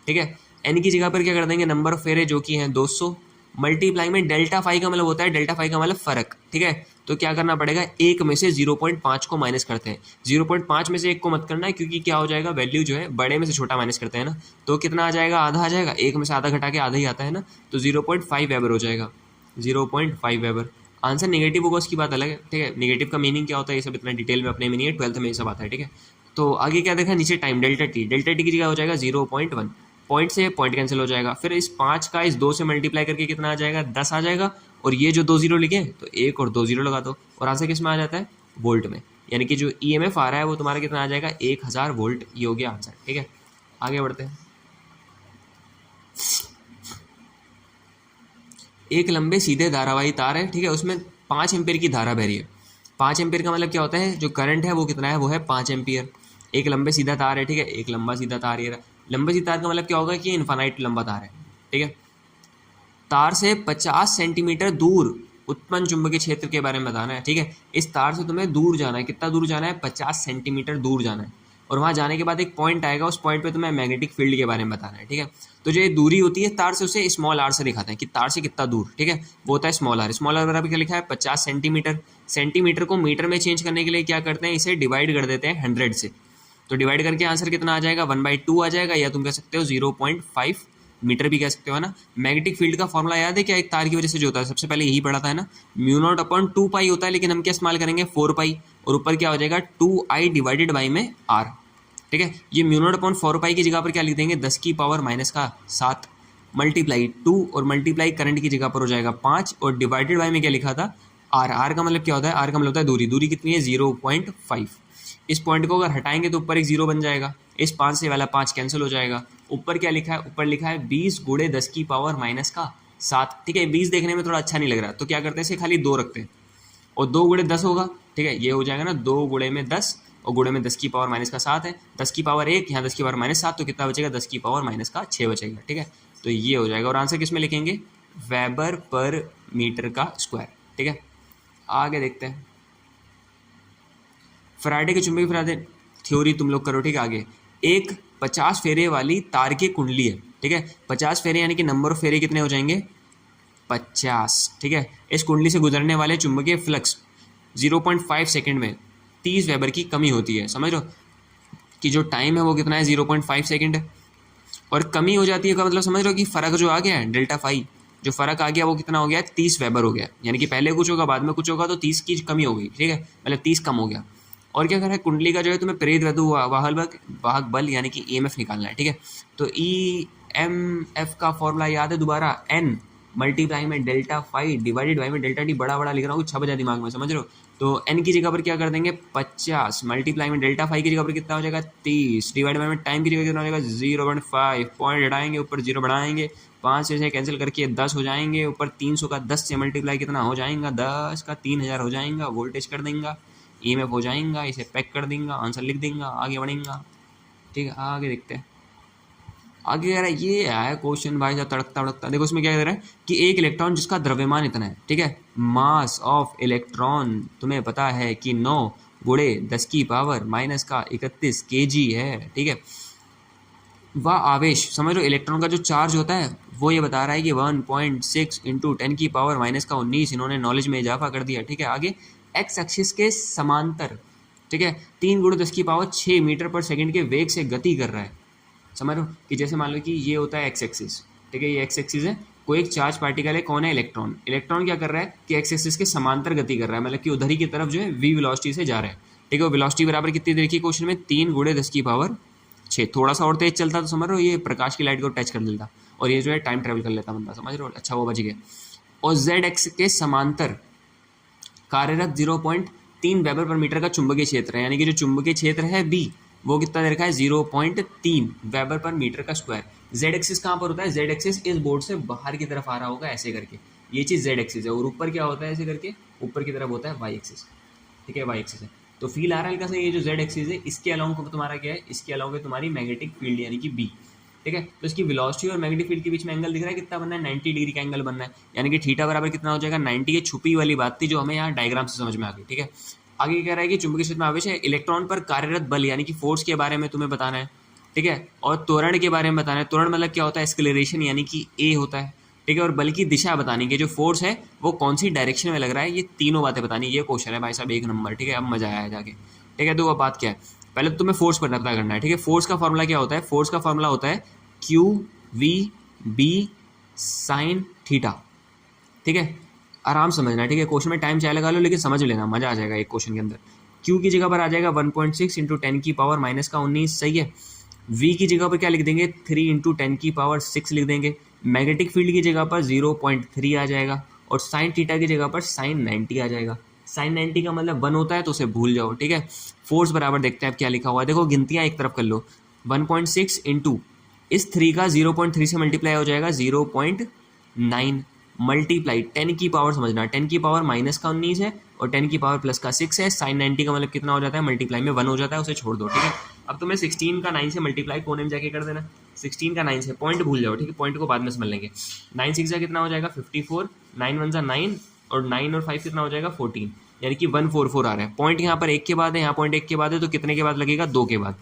A: ठीक है। n की जगह पर क्या कर देंगे नंबर ऑफ फेरे जो कि हैं 200, मल्टीप्लाई में डेल्टा फाई का मतलब होता है, डेल्टा फाई का मतलब फर्क, ठीक है। तो क्या करना पड़ेगा, 1 में से 0.5 को माइनस करते हैं, 0.5 में से 1 को मत करना है, क्योंकि क्या हो जाएगा वैल्यू जो है बड़े में से छोटा माइनस करते हैं ना, तो कितना आ जाएगा, आधा आ जाएगा, 1 में से आधा घटा के आधा ही आता है ना, तो 0.5 वेबर हो जाएगा, 0.5 वेबर। आंसर नेगेटिव होगा उसकी बात अलग है, ठीक है। नेगेटिव का मीनिंग क्या होता है ये सब इतना डिटेल में अपने में नहीं है, 12th में ये सब आता है, ठीक है। तो आगे क्या देखा, नीचे टाइम डेल्टा टी की जगह हो जाएगा 0.1, पॉइंट से पॉइंट कैंसिल हो जाएगा, फिर इस 5 का इस 2 से मल्टीप्लाई करके कितना आ जाएगा 10 आ जाएगा, और ये जो 2 जीरो लिखे तो 1 और 2 जीरो लगा दो, और आंसर किस में आ जाता है वोल्ट में, यानी कि जो ईएमएफ आ रहा है वो तुम्हारा कितना आ जाएगा 1000 वोल्ट, ये हो गया आंसर, ठीक है। आगे बढ़ते हैं। एक लंबे सीधे धारावाही तार है, ठीक है, उसमें 5 एम्पियर की धारा बह रही है। 5 एम्पियर का मतलब क्या होता है, जो करंट है वो कितना है, वो है 5 एम्पियर। एक लंबे सीधा तार है, ठीक है, एक लंबा सीधा तार, ये लंबे सीधा तार का मतलब क्या होगा कि इन्फानाइट लंबा तार है, ठीक है। तार से 50 सेंटीमीटर दूर उत्पन्न चुंबकीय क्षेत्र के बारे में बताना है, ठीक है। इस तार से तुम्हें दूर जाना है, कितना दूर जाना है 50 सेंटीमीटर दूर जाना है, और वहाँ जाने के बाद एक पॉइंट आएगा, उस पॉइंट पे तुम्हें मैग्नेटिक फील्ड के बारे में बताना है, ठीक है। तो जो ये दूरी होती है तार से, उसे स्मॉल आर से दिखाते हैं कि तार से कितना दूर, ठीक है, वो होता है स्मॉल आर। स्मॉल आर बराबर क्या लिखा है 50 सेंटीमीटर। सेंटीमीटर को मीटर में चेंज करने के लिए क्या करते हैं, इसे डिवाइड कर देते हैं 100 से, तो डिवाइड करके आंसर कितना आ जाएगा 1/2 आ जाएगा, या तुम कह सकते हो 0.5 मीटर भी कह सकते हो ना। मैग्नेटिक फील्ड का फॉर्मूला याद है क्या, एक तार की वजह से जो होता है, सबसे पहले यही पढ़ा था ना, μ0/2 होता है, लेकिन हम क्या इस्तेमाल करेंगे 4 और ऊपर क्या हो जाएगा 2I डिवाइडेड बाई में R, ठीक है। ये μ0/4 की जगह पर क्या लिख देंगे 10 की पावर -7 मल्टीप्लाई 2, और मल्टीप्लाई करंट की जगह पर हो जाएगा 5, और डिवाइडेड बाई में क्या लिखा था R का मतलब क्या होता है, R का मतलब होता है दूरी। दूरी कितनी है 0.5। इस पॉइंट को अगर हटाएंगे तो ऊपर एक जीरो बन जाएगा, इस 5 से वाला 5 कैंसिल हो जाएगा। ऊपर क्या लिखा है, ऊपर लिखा है 20 × 10 की पावर -7, ठीक है। 20 देखने में थोड़ा अच्छा नहीं लग रहा, तो क्या करते हैं इसे खाली 2 रखते हैं, और 2 × 10 होगा, ठीक है, ये हो जाएगा ना 2 × 10, और गुणे में 10 की पावर -7 है, 10 की पावर 1, यहाँ 10 की पावर -7, तो कितना बचेगा 10 की पावर -6 बचेगा, ठीक है। तो ये हो जाएगा, और आंसर किस में लिखेंगे वेबर पर मीटर का स्क्वायर, ठीक है। आगे देखते हैं। फैराडे के चुंबकीय फैराडे थ्योरी तुम लोग करो, ठीक है। आगे एक 50 फेरे वाली तार की कुंडली है, ठीक है। 50 फेरे यानी कि नंबर ऑफ फेरे कितने हो जाएंगे 50, ठीक है। इस कुंडली से गुजरने वाले चुंबकीय फ्लक्स 0.5 सेकंड में 30 वेबर की कमी होती है। समझ लो कि जो टाइम है वो कितना है 0.5 सेकंड है, और कमी हो जाती है का मतलब समझ लो कि फ़र्क जो आ गया है डेल्टा फाई, जो फ़र्क आ गया वो कितना हो गया 30 वेबर हो गया, यानी कि पहले कुछ होगा बाद में कुछ होगा, तो 30 की कमी हो गई, ठीक है, मतलब 30 कम हो गया। और क्या कर रहा है कुंडली का जो है तुम्हें प्रेरित विद्युत वाहक बल यानी कि EMF निकालना है, ठीक है। तो EMF का फॉर्मूला याद है दोबारा, n मल्टीप्लाई में डेल्टा फाई डिवाइडेड बाई में डेल्टा टी, बड़ा बड़ा लिख रहा हूँ छप जाए दिमाग में, समझ रहे हो। तो n की जगह पर क्या कर देंगे 50 मल्टीप्लाई में डेल्टा फाई की जगह पर कितना हो जाएगा 30 डिवाइड बाई में टाइम की जगह कितना हो जाएगा 0.5, पॉइंट हटाएंगे ऊपर 0 बढ़ाएंगे, 5 से कैंसिल करके 10 हो जाएंगे, ऊपर 300 का 10 से मल्टीप्लाई कितना हो जाएगा 10 का 3000 हो जाएगा, वोल्टेज कर देंगे EMF हो जाएगा, इसे पैक कर देंगे, आंसर लिख देंगे, आगे बढ़ेंगे, ठीक है। आगे देखते हैं। आगे कह रहा है, ये आया क्वेश्चन भाई साहब तड़कता तड़कता। देखो इसमें क्या कह रहा है कि एक इलेक्ट्रॉन जिसका द्रव्यमान इतना है, ठीक है, मास ऑफ इलेक्ट्रॉन तुम्हें पता है कि 9 गुणे 10 की पावर माइनस का 31 kg है, ठीक है। वह आवेश, समझ लो इलेक्ट्रॉन का जो चार्ज होता है वो ये बता रहा है कि 1.6 इंटू 10 की पावर माइनस का 19, इन्होंने नॉलेज में इजाफा कर दिया, ठीक है। आगे एक्स एक्सिस के समांतर, ठीक है, 3 गुणे 10 की पावर 6 मीटर पर सेकंड के वेग से गति कर रहा है। समझ लो कि जैसे मान लो कि ये होता है एक्स एक्सिस, ठीक है, ये एक्स एक्सिस है, कोई एक चार्ज पार्टिकल है, कौन है, इलेक्ट्रॉन। इलेक्ट्रॉन क्या कर रहा है कि एक्स एक्सिस के समांतर गति कर रहा है, मतलब कि उधर ही की तरफ जो है वी वेलोसिटी से जा रहा है, ठीक है। वो वेलोसिटी बराबर कितनी देखी क्वेश्चन में, 3 गुणे 10 की पावर 6। थोड़ा सा और तेज चलता तो समझ लो ये प्रकाश की लाइट को टच कर देता और ये जो है टाइम ट्रेवल कर लेता बंदा, समझ लो। अच्छा वो बच गया। और जेड एक्स के समांतर कार्यरत 0.3 वेबर पर मीटर का चुंबकीय क्षेत्र है, यानी कि जो चुंबकीय क्षेत्र है बी वो कितना दे रखा है, 0.3 वेबर पर मीटर का स्क्वायर। जेड एक्सिस कहाँ पर होता है, जेड एक्सिस इस बोर्ड से बाहर की तरफ आ रहा होगा ऐसे करके, ये चीज़ जेड एक्सिस है। और ऊपर क्या होता है ऐसे करके, ऊपर की तरफ होता है वाई एक्सिस, ठीक है, वाई एक्सिस है। तो फील आ रहा है हल्का सा, ये जो जेड एक्सिस है इसके अलावा तुम्हारा क्या है, इसके अलावा तुम्हारी मैग्नेटिक फील्ड यानी कि बी, ठीक है। तो इसकी वेलोसिटी और मैग्नेटिक फील्ड के बीच में एंगल दिख रहा है, कितना बनना है, 90 डिग्री का एंगल बनना है, यानी कि थीटा बराबर कितना हो जाएगा, 90। ये छुपी वाली बात थी जो हमें यहाँ डायग्राम से समझ में आ गई, ठीक है। आगे कह रहा है कि चुंबकीय क्षेत्र में आवेश है, इलेक्ट्रॉन पर कार्यरत बल यानी कि फोर्स के बारे में तुम्हें बताना है, ठीक है। और त्वरण के बारे में बताना है। त्वरण मतलब क्या होता है, एक्सेलरेशन यानी कि ए होता है, ठीक है। और बल की दिशा बतानी कि जो फोर्स है वो कौन सी डायरेक्शन में लग रहा है, ये तीनों बातें बतानी। ये क्वेश्चन है भाई साहब 1 नंबर, ठीक है। अब मजा आया जाके, ठीक है। तो अब बात क्या है, पहले तो तुम्हें फोर्स पता करना है, ठीक है। फोर्स का फॉर्मूला क्या होता है, फोर्स का फॉर्मूला होता है Q V B sine theta, ठीक है। आराम समझना है, ठीक है। क्वेश्चन में टाइम चाहे लगा लो लेकिन समझ लेना, मजा आ जाएगा एक क्वेश्चन के अंदर। क्यू की जगह पर आ जाएगा 1.6 इंटू 10 की पावर माइनस का 19, सही है। वी की जगह पर क्या लिख देंगे, 3 इंटू 10 की पावर 6 लिख देंगे। मैग्नेटिक फील्ड की जगह पर 0.3 आ जाएगा और साइन थीटा की जगह पर साइन 90 आ जाएगा। साइन 90 का मतलब 1 होता है तो उसे भूल जाओ, ठीक है। फोर्स बराबर देखते हैं अब क्या लिखा हुआ है, देखो गिनतियाँ एक तरफ कर लो। 1.6 इंटू इस 3 का 0.3 से मल्टीप्लाई हो जाएगा 0.9 मल्टीप्लाई 10 की पावर, समझना 10 की पावर माइनस का 19 है और 10 की पावर प्लस का 6 है। साइन 90 का मतलब कितना हो जाता है, मल्टीप्लाई में 1 हो जाता है, उसे छोड़ दो, ठीक है। अब तुम्हें 16 का 9 से मल्टीप्लाई कोने में जाके कर देना, 16 का 9 से, पॉइंट भूल जाओ, ठीक है, पॉइंट को बाद में समझ लेंगे। 9 6 जा कितना हो जाएगा 54, 9 1 जा 9 और 9 और 5 कितना हो जाएगा 14, यानी कि 144 आ रहा है। पॉइंट यहाँ पर 1 के बाद है, यहाँ पॉइंट 1 के बाद है, तो कितने के बाद लगेगा, 2 के बाद।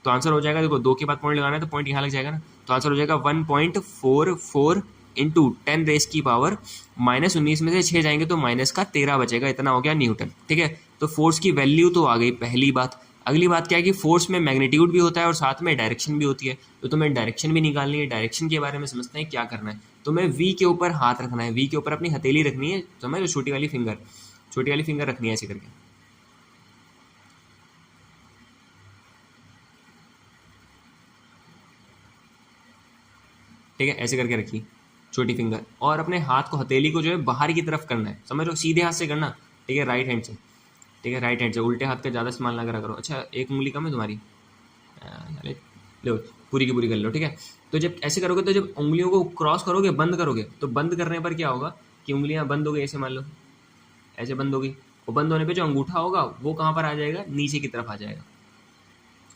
A: तो आंसर हो जाएगा, देखो 2 के बाद पॉइंट लगाना है तो पॉइंट यहाँ लग जाएगा ना, तो आंसर हो जाएगा 1.44 इंटू 10 रेस की पावर माइनस 19 में से 6 जाएंगे तो माइनस का 13 बचेगा, इतना हो गया न्यूटन, ठीक है। तो फोर्स की वैल्यू तो आ गई पहली बात। अगली बात क्या है कि फोर्स में मैग्नीट्यूड भी होता है और साथ में डायरेक्शन भी होती है, तो तुम्हें डायरेक्शन भी निकालनी है। डायरेक्शन के बारे में समझते हैं क्या करना है, तुम्हें वी के ऊपर हाथ रखना है, वी के ऊपर अपनी हथेली रखनी है, समझ लो, छोटी वाली फिंगर रखनी है ऐसे करके, ठीक है, ऐसे करके रखी छोटी फिंगर, और अपने हाथ को, हथेली को जो है बाहर की तरफ करना है, समझ लो, सीधे हाथ से करना, ठीक है, राइट हैंड से, ठीक है, राइट हैंड से, उल्टे हाथ का ज़्यादा इस्तेमाल ना करा करो। अच्छा एक उंगली कम है तुम्हारी, लो पूरी की पूरी कर लो, ठीक है। तो जब ऐसे करोगे तो जब उंगलियों को क्रॉस करोगे, बंद करोगे, तो बंद करने पर क्या होगा कि उंगलियां बंद हो गई, ऐसे मान लो, ऐसे बंद हो गई, और बंद होने पे जो अंगूठा होगा वो कहाँ पर आ जाएगा, नीचे की तरफ आ जाएगा,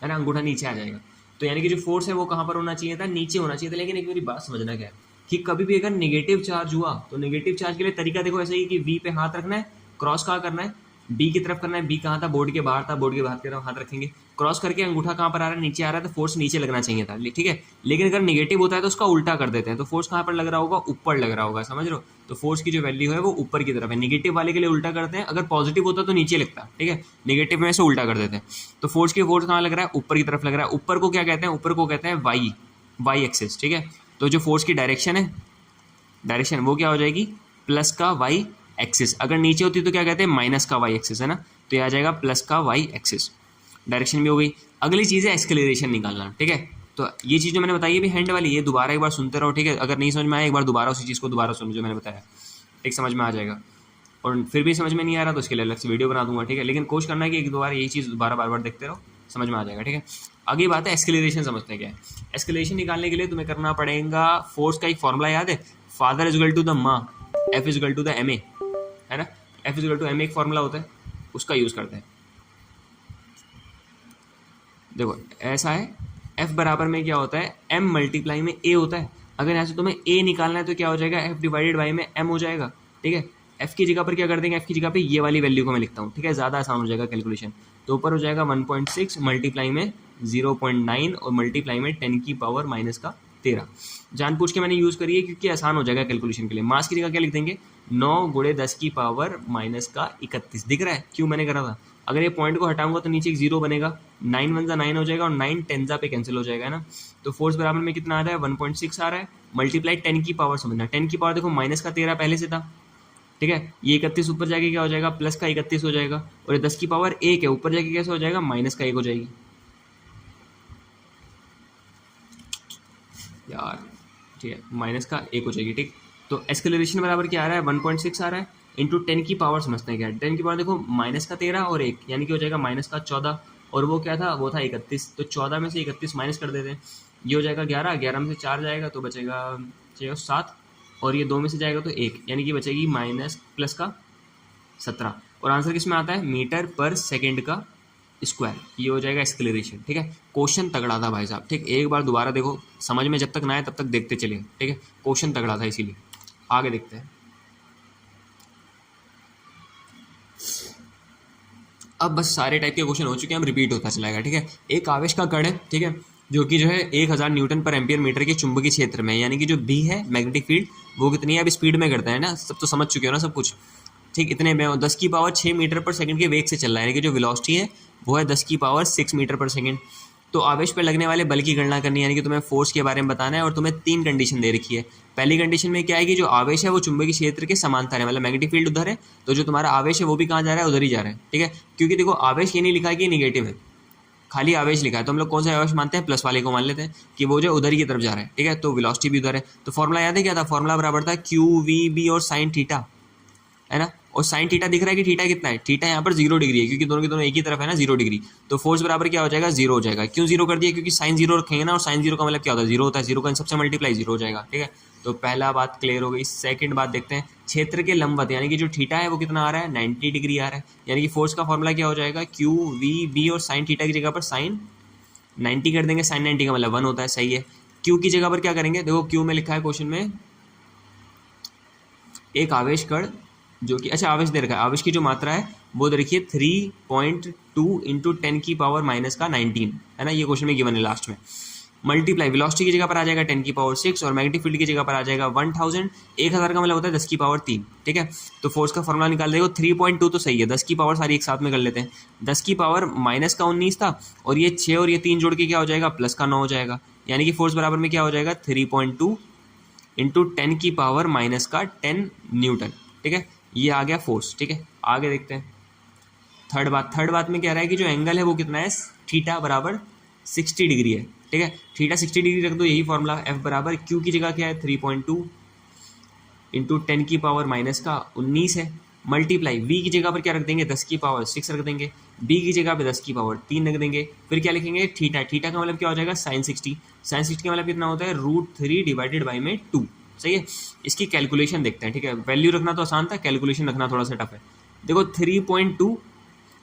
A: है ना, अंगूठा नीचे आ जाएगा। तो यानी कि जो फोर्स है वो कहाँ पर होना चाहिए था, नीचे होना चाहिए था। लेकिन एक मेरी बात समझना क्या है कि कभी भी अगर नेगेटिव चार्ज हुआ तो नेगेटिव चार्ज के लिए तरीका देखो ऐसा ही कि वी पे हाथ रखना है, क्रॉस कहाँ करना है, बी की तरफ करना है। बी कहाँ था, बोर्ड के बाहर था, बोर्ड के बाहर की तरफ हाथ रखेंगे, क्रॉस करके अंगूठा कहाँ पर आ रहा है, नीचे आ रहा है, तो फोर्स नीचे लगना चाहिए था, ठीक है। लेकिन अगर नेगेटिव होता है तो उसका उल्टा कर देते हैं, तो फोर्स कहाँ पर लग रहा होगा, ऊपर लग रहा होगा, समझ रहे हो। तो फोर्स की जो वैल्यू है वो ऊपर की तरफ है, नेगेटिव वाले के लिए उल्टा करते हैं, अगर पॉजिटिव होता तो नीचे लगता है, ठीक है, नेगेटिव में से उल्टा कर देते हैं। तो फोर्स कहाँ लग रहा है, ऊपर की तरफ लग रहा है। ऊपर को क्या कहते हैं, ऊपर को कहते हैं वाई एक्सिस, ठीक है। तो जो फोर्स की डायरेक्शन है, डायरेक्शन वो क्या हो जाएगी, प्लस का वाई एक्सिस। अगर नीचे होती तो क्या कहते हैं, माइनस का वाई एक्सिस, है ना, तो ये आ जाएगा प्लस का वाई एक्सिस, डायरेक्शन भी हो गई। अगली चीज़ है एक्सेलरेशन निकालना, ठीक है। तो ये चीज़ जो मैंने बताई है भी हैंड वाली, ये दोबारा एक बार सुनते रहो, ठीक है। अगर नहीं समझ में आया एक बार दोबारा उसी चीज़ को दोबारा सुनो जो मैंने बताया, ठीक, समझ में आ जाएगा। और फिर भी समझ में नहीं आ रहा तो उसके लिए अलग से वीडियो बना दूंगा, ठीक है। लेकिन कोशिश करना है कि एक दो बार यही चीज़ दोबारा बार बार देखते रहो, समझ में आ जाएगा, ठीक है। आगे बात है एक्सेलरेशन, समझते हैं क्या है। एक्सेलरेशन निकालने के लिए तुम्हें करना पड़ेगा, फोर्स का एक फॉर्मूला याद है, फादर इजगल टू द माँ, F equal to the M A, है ना, F equal to M A एक फॉर्मूला होता है, उसका यूज़ करते हैं। देखो ऐसा है, एफ बराबर में क्या होता है, एम मल्टीप्लाई में ए होता है। अगर यहाँ से तुम्हें ए निकालना है तो क्या हो जाएगा, एफ डिवाइडेड बाई में एम हो जाएगा। ठीक है, एफ की जगह पर क्या कर देंगे, एफ की जगह पे ये वाली वैल्यू को मैं लिखता हूँ। ठीक है, ज़्यादा आसान हो जाएगा कैलकुलेशन। तो ऊपर हो जाएगा 1.6 मल्टीप्लाई में 0.9 और मल्टीप्लाई में 10 की पावर माइनस का 13। जानबूझ के मैंने यूज़ करी है क्योंकि आसान हो जाएगा कैलकुलेशन के लिए। मास की जगह क्या लिख देंगे, 9 गुणे 10 की पावर माइनस का 31। दिख रहा है क्यों मैंने करा था। अगर ये पॉइंट को हटाऊंगा तो नीचे एक जीरो बनेगा, 9 1 9 हो जाएगा और 9 10 पे कैंसिल हो जाएगा, है ना। तो फोर्स बराबर में कितना आ रहा है, 1.6 आ रहा है, मल्टीप्लाई 10 की पावर समझना। 10 की पावर देखो माइनस का 13 पहले से था। ठीक है, ये 31 ऊपर जाके क्या हो जाएगा, प्लस का 31 हो जाएगा, और ये 10 की पावर 1 है, ऊपर जाके कैसे हो जाएगा, माइनस का 1 हो जाएगी यार। ठीक है, माइनस का 1 हो जाएगी। ठीक, तो एक्सेलरेशन बराबर क्या आ रहा है, 1.6 आ रहा है इंटू 10 की पावर समझते हैं क्या है। 10 की पावर देखो माइनस का 13 और 1 यानी कि हो जाएगा माइनस का 14, और वो क्या था, वो था 31। तो 14 में से 31 माइनस कर देते हैं, ये हो जाएगा 11, 11 में से 4 जाएगा तो बचेगा 7, और ये 2 में से जाएगा तो 1, यानी कि बचेगी माइनस प्लस का 17। और आंसर किस में आता है, मीटर पर सेकेंड का स्क्वायर। ये हो जाएगा एक्सेलरेशन। ठीक है, क्वेश्चन तगड़ा था भाई साहब। ठीक, एक बार दोबारा देखो, समझ में जब तक ना आए तब तक देखते चलिए। ठीक है, क्वेश्चन तगड़ा था इसीलिए। आगे देखते हैं। अब बस सारे टाइप के क्वेश्चन हो चुके हैं, अब रिपीट होता चलाएगा। ठीक है, एक आवेश का कण है, ठीक है, जो कि जो है 1000 न्यूटन पर एम्पियर मीटर के चुंबकीय क्षेत्र में, यानी कि जो बी है मैग्नेटिक फील्ड, वो कितनी है, अब स्पीड में करता है ना, सब तो समझ चुके हो ना सब कुछ। ठीक, इतने में 10 की पावर 6 मीटर पर सेकंड के वेग से चल रहा है, यानी कि जो वेलोसिटी है वो है 10 की पावर 6 मीटर पर सेकंड। तो आवेश पर लगने वाले बल की गणना करनी है, यानी कि तुम्हें फोर्स के बारे में बताना है, और तुम्हें 3 कंडीशन दे रखी है। पहली कंडीशन में क्या है कि जो आवेश है वो चुंबकीय क्षेत्र के समांतर है, मतलब मैग्नेटिक फील्ड उधर है, तो जो तुम्हारा आवेश है वो भी कहाँ जा रहा है, उधर ही जा रहा है। ठीक है, क्योंकि देखो आवेश ये नहीं लिखा है कि निगेटिव है, खाली आवेश लिखा है, तो हम लोग कौन सा आवेश मानते हैं, प्लस वाले को मान लेते हैं कि वो जो उधर की तरफ जा रहा है। ठीक है, तो वेलोसिटी भी उधर है। तो फॉर्मूला याद है क्या था, फॉर्मूला बराबर था QVB और साइन थीटा, है ना। और साइन थीटा दिख रहा है कि थीटा कितना है, थीटा यहाँ पर 0 डिग्री है, क्योंकि दोनों के दोनों एक ही तरफ है ना, 0 डिग्री। तो फोर्स बराबर क्या हो जाएगा, 0 हो जाएगा। क्यों 0 कर दिया, क्योंकि साइन 0 रखेंगे ना, और साइन 0 का मतलब क्या होता है, 0 होता है, 0 का इन सबसे मल्टीप्लाई 0 हो जाएगा। ठीक है, तो पहला बात क्लियर हो गई। सेकंड बात देखते हैं, क्षेत्र के लंबवत यानी कि जो थीटा है वो कितना आ रहा है, 90 डिग्री आ रहा है, यानी कि फोर्स का फॉर्मूला क्या हो जाएगा, QVB और साइन थीटा की जगह पर साइन 90 कर देंगे, साइन 90 का मतलब 1 होता है, सही है। क्यू की जगह पर क्या करेंगे, देखो क्यू में लिखा है क्वेश्चन में एक आवेश कण जो कि, अच्छा आवेश दे रखा है, आवेश की जो मात्रा है वो दे रखी है 3.2 इंटू 10 की पावर माइनस का 19, है ना, ये क्वेश्चन में गिवन है लास्ट में। मल्टीप्लाई वेलोसिटी की जगह पर आ जाएगा 10 की पावर 6, और मैग्नेटिक फील्ड की जगह पर आ जाएगा 1000। 1000 का मतलब होता है 10 की पावर 3। ठीक है, तो फोर्स का फॉर्मूला निकाल देगा, 3.2 तो सही है, 10 की पावर सारी एक साथ में कर लेते हैं। 10 की पावर माइनस का 19 था, और ये 6 और ये 3 जोड़ के क्या हो जाएगा, प्लस का 9 हो जाएगा, यानी कि फोर्स बराबर में क्या हो जाएगा, 3.2 इंटू 10 की पावर माइनस का 10 न्यूटन। ठीक है, ये आ गया फोर्स। ठीक है, आगे देखते हैं थर्ड बात में क्या रहा है कि जो एंगल है वो कितना है, थीटा बराबर 60 डिग्री है। ठीक है, थीटा 60 डिग्री रख दो, यही फॉर्मूला। एफ बराबर क्यू की जगह क्या है, 3.2 इंटू 10 की पावर माइनस का 19 है, मल्टीप्लाई वी की जगह पर क्या रख देंगे, 10 की पावर 6 रख देंगे, बी की जगह पे 10 की पावर 3 रख देंगे, फिर क्या लिखेंगे, थीटा। थीटा का मतलब क्या हो जाएगा, साइन 60। साइन 60 का मतलब कितना होता है, √3 डिवाइडेड बाई में 2। सही है, इसकी कैलकुलेशन देखते हैं। ठीक है, वैल्यू रखना तो आसान था, कैलकुलेशन रखना थोड़ा सा टफ है। देखो 3.2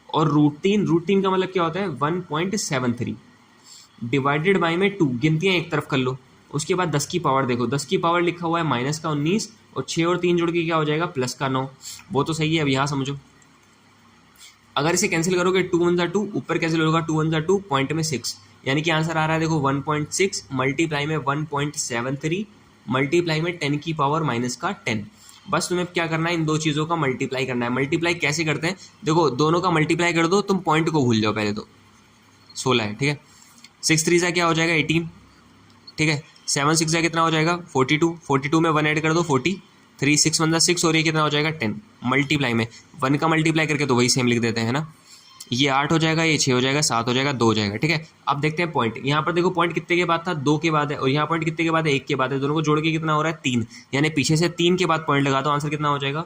A: और √3 का मतलब क्या होता है, 1.73 डिवाइडेड बाई में 2, गिनतियाँ एक तरफ कर लो। उसके बाद 10 की पावर देखो, 10 की पावर लिखा हुआ है माइनस का 19, और 6 और 3 जोड़ के क्या हो जाएगा, प्लस का 9। वो तो सही है, अब यहाँ समझो, अगर इसे कैंसिल करोगे 2 1 2, ऊपर कैंसिल होगा 2 1 2, पॉइंट में 6, यानी कि आंसर आ रहा है देखो 1.6 मल्टीप्लाई में 1.73 मल्टीप्लाई में 10 की पावर माइनस का 10। बस तुम्हें क्या करना है, इन दो चीज़ों का मल्टीप्लाई करना है। मल्टीप्लाई कैसे करते हैं, देखो दोनों का मल्टीप्लाई कर दो, तुम पॉइंट को भूल जाओ, पहले तो 16 है। ठीक है, 6 3 क्या हो जाएगा, 18। ठीक है, 7 6 कितना हो जाएगा, 42। 42 में 1 ऐड कर दो, 40। 3 6 1 6, और ये कितना हो जाएगा, 10। मल्टीप्लाई में 1 का मल्टीप्लाई करके तो वही सेम लिख देते हैं ना, ये 8 हो जाएगा, ये 6 हो जाएगा, 7 हो जाएगा, 2 हो जाएगा। ठीक है, अब देखते हैं पॉइंट। यहाँ पर देखो पॉइंट कितने के बाद था, 2 के बाद है, और यहाँ पॉइंट कितने के बाद है, 1 के बाद है। दोनों को जोड़ के कितना हो रहा है, 3, यानी पीछे से 3 के बाद पॉइंट लगा दो, आंसर कितना हो जाएगा,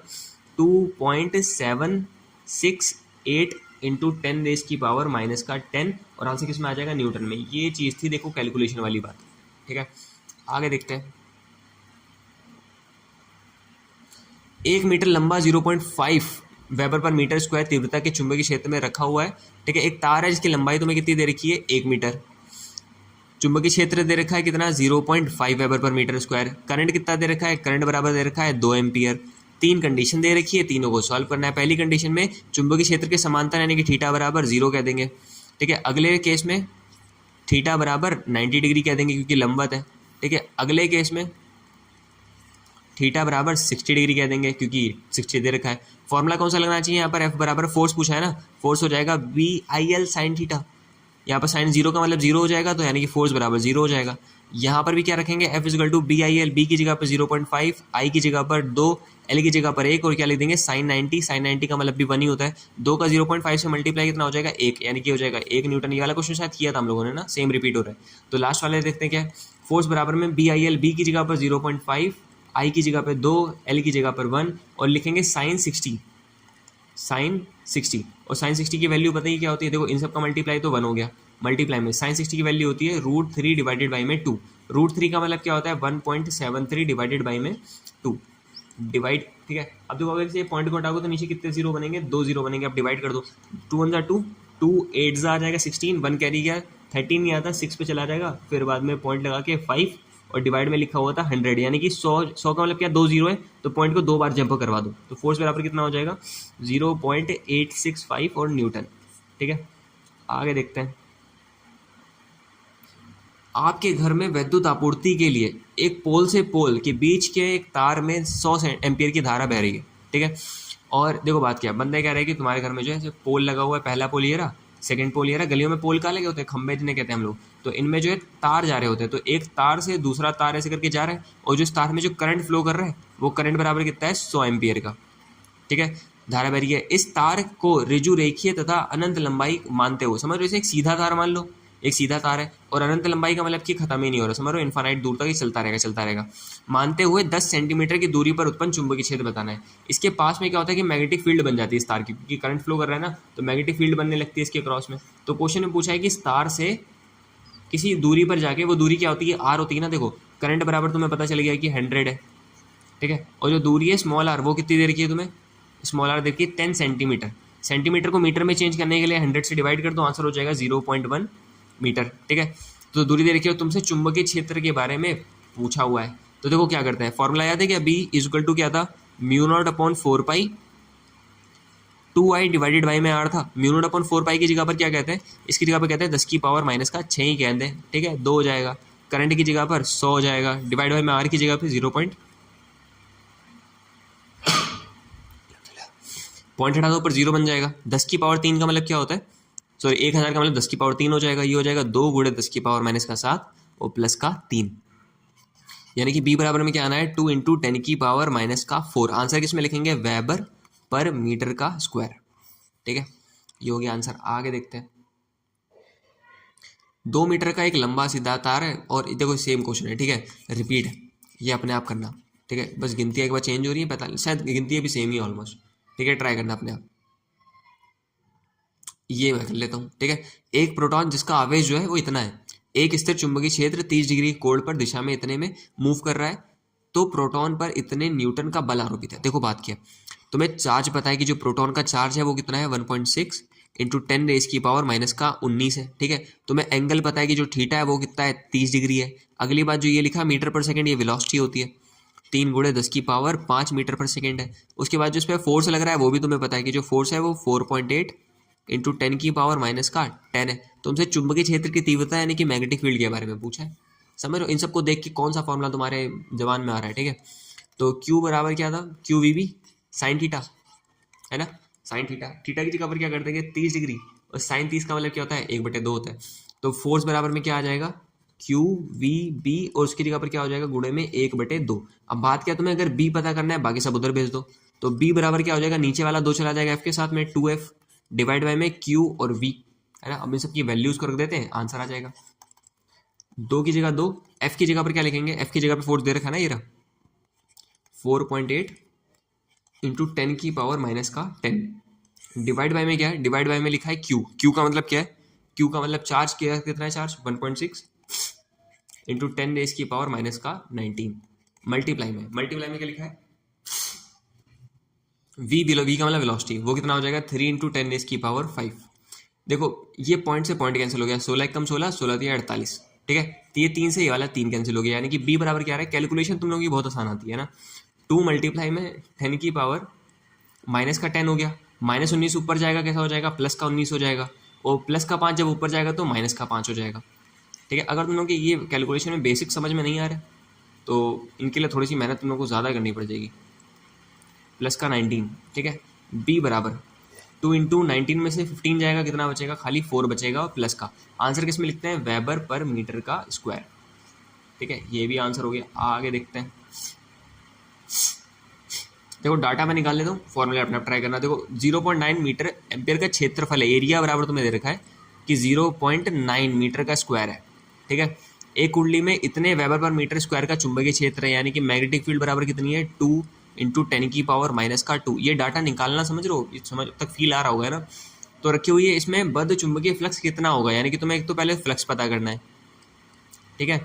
A: 2.768 इंटू 10 रेज़ की पावर माइनस का 10, और आंसर किस में आ जाएगा, न्यूटन में। ये चीज़ थी देखो कैलकुलेशन वाली बात। ठीक है, आगे देखते हैं। 1 मीटर लंबा 0.5 वेबर पर मीटर स्क्वायर तीव्रता के चुंबकीय क्षेत्र में रखा हुआ है। ठीक है, एक तार है जिसकी लंबाई तुम्हें कितनी दे रखी है, 1 मीटर। चुंबकीय क्षेत्र दे रखा है कितना 0.5 वेबर पर मीटर स्क्वायर। करंट कितना दे रखा है, करंट बराबर दे रखा है 2 एम्पियर। तीन कंडीशन दे रखी है, तीनों को सॉल्व करना है। पहली कंडीशन में चुंबकीय क्षेत्र के समांतर यानी कि थीटा बराबर 0 कह देंगे, ठीक है। अगले केस में थीटा बराबर 90 डिग्री कह देंगे क्योंकि लंबवत है, ठीक है। अगले केस में थीटा बराबर 60 डिग्री कह देंगे क्योंकि 60 दे रखा है। फॉर्मूला कौन सा लगना चाहिए यहाँ पर, एफ बराबर फोर्स पूछा है ना, फोर्स हो जाएगा BIL साइन थीटा। यहाँ पर साइन 0 का मतलब 0 हो जाएगा, तो यानी कि फोर्स बराबर 0 हो जाएगा। यहाँ पर भी क्या रखेंगे, F equal to BIL, B की जगह पर 0.5, आई की जगह पर 2, एल की जगह पर 1 और क्या लिख देंगे साइन 90। साइन 90 का मतलब भी 1 ही होता है। 2 का 0.5 से मल्टीप्लाई कितना हो जाएगा 1, यानी कि हो जाएगा 1 न्यूटन। ये वाला क्वेश्चन शायद किया था हम लोगों ने ना, सेम रिपीट हो रहा है। तो लास्ट वाले देखते हैं क्या है, फोर्स बराबर में BIL, बी की जगह पर 0.5, आई की जगह पर 2, एल की जगह पर 1 और लिखेंगे साइन 60। साइन 60 और साइन 60 की वैल्यू बताइए क्या होती है, देखो इन सब का मल्टीप्लाई तो 1 हो गया। मल्टीप्लाई में साइन 60 की वैल्यू होती है √3 डिवाइडेड बाई में 2। √3 का मतलब क्या होता है 1.73 डिवाइडेड बाई में 2 डिवाइड, ठीक है। अब देखो अगर इसे पॉइंट को हटाओ तो नीचे कितने जीरो बनेंगे, 2 जीरो बनेंगे। अब डिवाइड कर दो, 2 1 2, 2 8 आ जाएगा 16, 1 कैरी गया, 13 नहीं आता 6 पे चला जाएगा, फिर बाद में पॉइंट लगा के 5 और डिवाइड में लिखा हुआ था 100, यानी कि 100 का मतलब क्या 2 जीरो है, तो पॉइंट को 2 बार जंप करवा दो तो फोर्स बराबर कितना हो जाएगा 0.865 और न्यूटन, ठीक है। आगे देखते हैं, आपके घर में विद्युत आपूर्ति के लिए एक पोल से पोल के बीच के एक तार में 100 एम्पियर की धारा बह रही है, ठीक है। और देखो बात क्या, बंदे कह रहे हैं कि तुम्हारे घर में जो है पोल लगा हुआ है, पहला पोल ये रहा, सेकंड पोल ये रहा। गलियों में पोल कहाँ लगे होते हैं, खंबे जिन्हें कहते हैं हम लोग, तो इनमें जो है तार जा रहे होते हैं। तो एक तार से दूसरा तार ऐसे करके जा रहा है और जो इस तार में जो करंट फ्लो कर रहा है वो करंट बराबर कितना है 100 एम्पियर का, ठीक है। धारा बह रही है। इस तार को ऋजु रेखीय तथा अनंत लंबाई मानते हुए, समझ लो इसे एक सीधा तार मान लो, एक सीधा तार है और अनंत लंबाई का मतलब कि खत्म ही नहीं हो रहा, समझ लो इनफाइनाइट दूर तक ही चलता रहेगा। मानते हुए 10 सेंटीमीटर की दूरी पर उत्पन्न चुंबकीय क्षेत्र बताना है। इसके पास में क्या होता है कि मैग्नेटिक फील्ड बन जाती है इस तार की, क्योंकि करंट फ्लो कर रहा है ना, तो मैग्नेटिक फील्ड बनने लगती है इसके क्रॉस में। तो क्वेश्चन में पूछा है कि इस तार से किसी दूरी पर जाके, वो दूरी क्या होती है, आर होती है ना। देखो करंट बराबर तुम्हें पता चल गया कि 100 है, ठीक है। और जो दूरी है स्मॉल आर वो कितनी दे रखी है तुम्हें, स्मॉल आर देखिए 10 सेंटीमीटर। सेंटीमीटर को मीटर में चेंज करने के लिए 100 से डिवाइड कर दो, आंसर हो जाएगा 0.1 मीटर, ठीक है। तो दूरी दे रखी है, तुमसे चुंबकीय क्षेत्र के बारे में पूछा हुआ है। तो देखो क्या करते हैं, फॉर्मूला याद है क्या, B इक्वल टू क्या था, μ0/4π 2I डिवाइडेड बाई में R था। μ0/4π की जगह पर क्या कहते हैं, इसकी जगह पर कहते हैं 10 की पावर माइनस का 6 ही कहते हैं, ठीक है। 2 हो जाएगा, करंट की जगह पर 100 हो जाएगा, डिवाइड बाई में R की जगह पर 0. पॉइंट हटा दो पर 0 बन जाएगा। 10 की पावर 3 का मतलब क्या होता है, सॉरी 1000 का मतलब 10 की पावर 3 हो जाएगा। ये हो जाएगा 2 गुणे 10 की पावर माइनस का 7 और प्लस का 3, यानी कि B बराबर में क्या आना है 2 × 10 की पावर माइनस का 4। आंसर किसमें लिखेंगे, वेबर पर मीटर का स्क्वायर, ठीक है। ये हो गया आंसर। आगे देखते हैं, 2 मीटर का एक लंबा सीधा तार है और देखो सेम क्वेश्चन है, ठीक है, रिपीट है, ये अपने आप करना, ठीक है। बस गिनती एक बार चेंज हो रही है, पता नहीं शायद गिनती अभी सेम ही ऑलमोस्ट, ठीक है। ट्राई करना अपने आप, ये मैं कर लेता हूँ, ठीक है। एक प्रोटॉन जिसका आवेश जो है वो इतना है, एक स्थिर चुंबकीय क्षेत्र 30 डिग्री कोण पर दिशा में इतने में मूव कर रहा है, तो प्रोटॉन पर इतने न्यूटन का बल आरोपित है। देखो बात क्या, तुम्हें चार्ज पता है कि जो प्रोटॉन का चार्ज है वो कितना है 1.6 × 10⁻⁻⁻19 है, ठीक है। तुम्हें एंगल पता है कि जो थीटा है वो कितना है 30 डिग्री है। अगली बात जो ये लिखा मीटर पर सेकंड, ये वेलोसिटी होती है, 3 × 10⁵ मीटर पर सेकंड है। उसके बाद जो इस पर फोर्स लग रहा है वो भी तुम्हें पता है कि जो फोर्स है वो 4.8 × 10⁻⁻10 है। तुमसे चुंबकीय क्षेत्र की तीव्रता यानी कि मैग्नेटिक फील्ड के बारे में पूछा है, समझ लो। इन सबको देख के कौन सा फॉर्मूला तुम्हारे जवान में आ रहा है, ठीक है। तो Q बराबर क्या था, QVB साइन थीटा, है ना, साइन थीटा। थीटा की जगह पर क्या कर देंगे 30 डिग्री, और साइन 30 का मतलब क्या होता है 1/2 होता है। तो फोर्स बराबर में क्या आ जाएगा QVB और उसकी जगह पर क्या हो जाएगा गुणे में 1/2। अब बात क्या, तुम्हें अगर B पता करना है बाकी सब उधर भेज दो, तो B बराबर क्या हो जाएगा, नीचे वाला 2 चला जाएगा F के साथ में, 2F डिवाइड बाई में Q और V, है ना। अब इन सब की वैल्यूज को रख देते हैं, आंसर आ जाएगा 2 की जगह 2, F की जगह पर क्या लिखेंगे, F की जगह पर फोर्स दे रखा है ना, ये रहा 4.8 × 10⁻⁻10 डिवाइड बाई में क्या है, डिवाइड बाई में लिखा है Q का मतलब क्या है, Q का मतलब चार्ज कितना है, चार्ज 1.6 × 10⁻⁻19 मल्टीप्लाई में क्या लिखा है V का मतलब वेलोसिटी, वो कितना हो जाएगा 3 × 10⁻5। देखो ये पॉइंट से पॉइंट कैंसिल हो गया, 16 × 16 16 × 48, ठीक है। तो ये 3 से ये वाला 3 कैंसिल हो गया, यानी कि बी बराबर क्या आ रहा है, कैलकुलेशन तुम लोगों की बहुत आसान आती है ना, 2 मल्टीप्लाई में 10 की पावर माइनस का 10 हो गया, -19 ऊपर जाएगा कैसा हो जाएगा, प्लस का 19 हो जाएगा, और प्लस का 5 जब ऊपर जाएगा तो माइनस का 5 हो जाएगा। ठीक है, अगर तुम लोगों की ये कैलकुलेशन में बेसिक समझ में नहीं आ रहा है तो इनके लिए थोड़ी सी मेहनत तुम लोग को ज़्यादा करनी पड़ जाएगी। प्लस का 19, ठीक है, बी बराबर 2 इंटू 19 में से 15 जाएगा, कितना बचेगा, खाली 4 बचेगा, और प्लस का आंसर किस में लिखते हैं, वेबर पर मीटर का स्क्वायर। ठीक है, ये भी आंसर हो गया। आगे देखते हैं, देखो डाटा मैं निकाल लेता हूँ, फॉर्मूला अपना ट्राई करना। देखो 0.9 मीटर एम्पियर का क्षेत्रफल है, एरिया बराबर तुम्हें दे रखा है कि 0.9 मीटर का स्क्वायर है। ठीक है, एक कुंडली में इतने वेबर पर मीटर स्क्वायर का चुंबकीय क्षेत्र है, यानी कि मैग्नेटिक फील्ड बराबर कितनी है, 2 इंटू 10 की पावर माइनस का 2। ये डाटा निकालना समझ रहे हो, समझ तक फील आ रहा होगा ना। तो रखी हुई है, इसमें बद्ध चुंबकीय फ्लक्स कितना होगा, यानी कि तुम्हें एक तो पहले फ्लक्स पता करना है। ठीक है,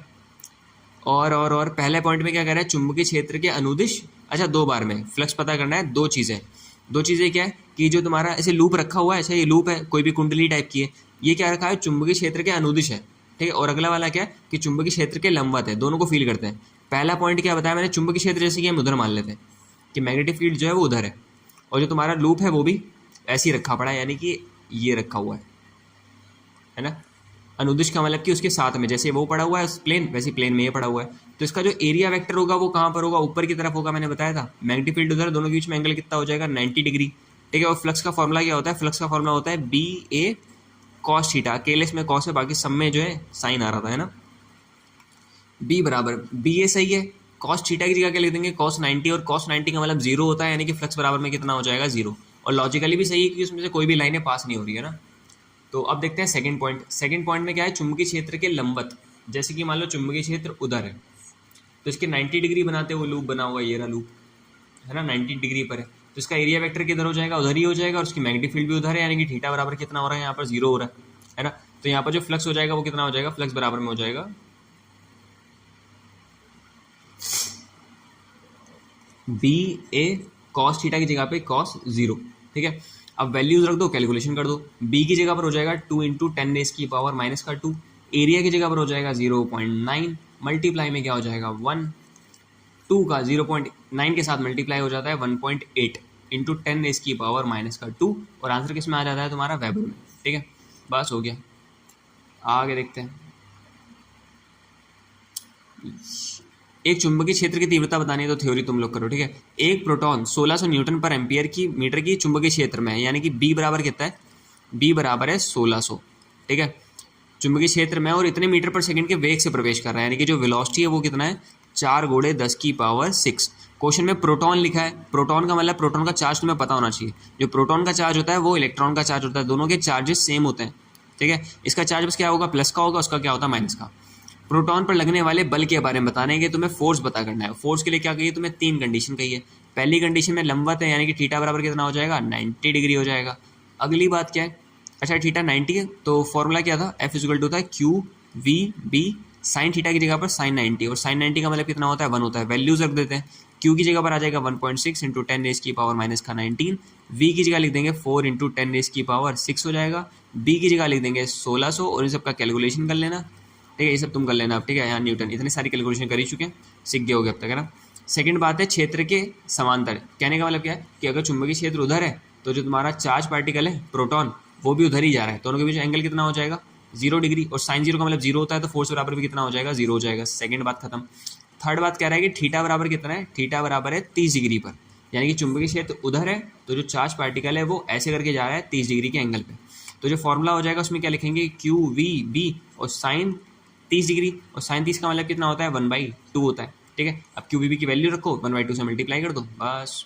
A: और पहले पॉइंट में क्या कह रहा है, चुंबकीय क्षेत्र के अनुदिश, अच्छा 2 बार में फ्लक्स पता करना है। दो चीज़ें क्या है कि जो तुम्हारा ऐसे लूप रखा हुआ है, ऐसे ये लूप है, कोई भी कुंडली टाइप की है, ये क्या रखा है, चुंबकीय क्षेत्र के अनुदिश है। ठीक है, और अगला वाला क्या है कि चुंबकीय क्षेत्र के लंबवत है, दोनों को फील करते हैं। पहला पॉइंट क्या बताया मैंने, चुंबकीय क्षेत्र जैसे कि हम उधर मान लेते हैं कि मैग्नेटिक फील्ड जो है वो उधर है, और जो तुम्हारा लूप है वो भी ऐसे ही रखा पड़ा है, यानी कि ये रखा हुआ है ना। अनुदिश का मतलब कि उसके साथ में, जैसे वो पड़ा हुआ है प्लेन, वैसे प्लेन में ये पड़ा हुआ है। तो इसका जो एरिया वेक्टर होगा वो कहाँ पर होगा, ऊपर की तरफ होगा, मैंने बताया था। मैग्नेटिक फील्ड उधर, दोनों के बीच में एंगल कितना हो जाएगा, 90 डिग्री। ठीक है, और फ्लक्स का फॉर्मूला क्या होता है, फ्लक्स का फॉर्मूला होता है बी ए कॉस थीटा, अकेले इसमें कॉस है, बाकी सब में जो है साइन आ रहा था, है ना। बी बराबर, बी ए सही है, कॉस थीटा की जगह क्या लिख देंगे, कॉस 90, और कॉस 90 का मतलब 0 होता है, यानी कि फ्लक्स बराबर में कितना हो जाएगा, 0। और लॉजिकली भी सही है क्योंकि उसमें से कोई भी लाइनें पास नहीं हो रही है ना। तो अब देखते हैं सेकंड पॉइंट में क्या है, चुंबकीय क्षेत्र के लंबवत, जैसे कि मान लो चुंबकीय क्षेत्र उधर है तो इसके 90 डिग्री बनाते हुए लूप बना हुआ है, ये रहा लूप, है ना, 90 डिग्री पर है, तो इसका एरिया वेक्टर किधर हो जाएगा, उधर ही हो जाएगा, और उसकी मैग्नेटिक फील्ड भी उधर है, यानी कि थीटा बराबर कितना हो रहा है, यहाँ पर 0 हो रहा है ना। तो यहाँ पर जो फ्लक्स हो जाएगा वो कितना हो जाएगा, फ्लक्स बराबर में हो जाएगा बी ए कॉस थीटा की जगह पे कॉस 0। ठीक है, अब वैल्यूज रख दो, कैलकुलेशन कर दो। बी की जगह पर हो जाएगा 2 इंटू 10 रेज़ की पावर माइनस का 2, एरिया की जगह पर हो जाएगा 0.9, मल्टीप्लाई में क्या हो जाएगा 1, 2 का 0.9 के साथ मल्टीप्लाई हो जाता है 1.8 इंटू 10 रेज़ की पावर माइनस का 2, और आंसर किस में आ जाता है तुम्हारा, वेबर में। ठीक है, बस हो गया। आगे देखते हैं, एक चुंबकीय क्षेत्र की तीव्रता बतानी है तो थ्योरी तुम लोग करो। ठीक है, एक प्रोटॉन 1600 न्यूटन पर एम्पियर की मीटर की चुंबकीय क्षेत्र में है, यानी कि बी बराबर कितना है, बी बराबर है 1600। ठीक है, चुंबकीय क्षेत्र में और इतने मीटर पर सेकंड के वेग से प्रवेश कर रहा है, यानी कि जो वेलोसिटी है वो कितना है, 4 × 10 की पावर 6। क्वेश्चन में प्रोटॉन लिखा है, प्रोटॉन का मतलब प्रोटॉन का चार्ज तुम्हें पता होना चाहिए। जो प्रोटॉन का चार्ज होता है वो इलेक्ट्रॉन का चार्ज होता है, दोनों के चार्जेस सेम होते हैं। ठीक है, इसका चार्ज बस क्या होगा, प्लस का होगा, उसका क्या होता है, माइनस का। प्रोटॉन पर लगने वाले बल के बारे में बताने के तुम्हें फोर्स पता करना है। फोर्स के लिए क्या कहिए, तुम्हें 3 कंडीशन कही है। पहली कंडीशन में लंबवत है, यानी कि थीटा बराबर कितना हो जाएगा, 90 डिग्री हो जाएगा। अगली बात क्या है, अच्छा थीटा 90 है तो फॉर्मूला क्या था, एफ इक्वल टू होता है Q V B sine theta की जगह पर साइन 90, और साइन 90 का मतलब कितना होता है, 1 होता है। वैल्यूज रख देते हैं, क्यू की जगह पर आ जाएगा 1.6 इंटू 10 रेज़ की पावर माइनस का 19, वी की जगह लिख देंगे 4 इंटू 10 रेज़ की पावर 6 हो जाएगा, बी की जगह लिख देंगे 1600, और इन सब का कैलकुलेशन कर लेना। ठीक है, ये सब तुम कर लेना अब। ठीक है, यहाँ न्यूटन इतनी सारी कैलकुलेशन कर ही चुके हैं, सीख गए हो गए अब तक, है ना। सेकंड बात है क्षेत्र के समांतर, कहने का मतलब क्या है कि अगर चुंबकीय क्षेत्र उधर है तो जो तुम्हारा चार्ज पार्टिकल है प्रोटॉन वो भी उधर ही जा रहा है, दोनों के बीच एंगल कितना हो जाएगा, 0 डिग्री, और साइन 0 का मतलब 0 होता है, तो फोर्स बराबर भी कितना हो जाएगा, 0 हो जाएगा। सेकंड बात खत्म। थर्ड बात कह रहा है कि थीटा बराबर कितना है, थीटा बराबर है 30 डिग्री पर, यानी कि चुंबकीय क्षेत्र उधर है तो जो चार्ज पार्टिकल है वो ऐसे करके जा रहा है 30 डिग्री के एंगल पे। तो जो फॉर्मूला हो जाएगा उसमें क्या लिखेंगे, क्यू वी बी और साइन 30 डिग्री, और साइन 30 का मतलब कितना होता है, 1/2 होता है। ठीक है, अब क्यू वी बी की वैल्यू रखो, 1/2 से मल्टीप्लाई कर दो, बस।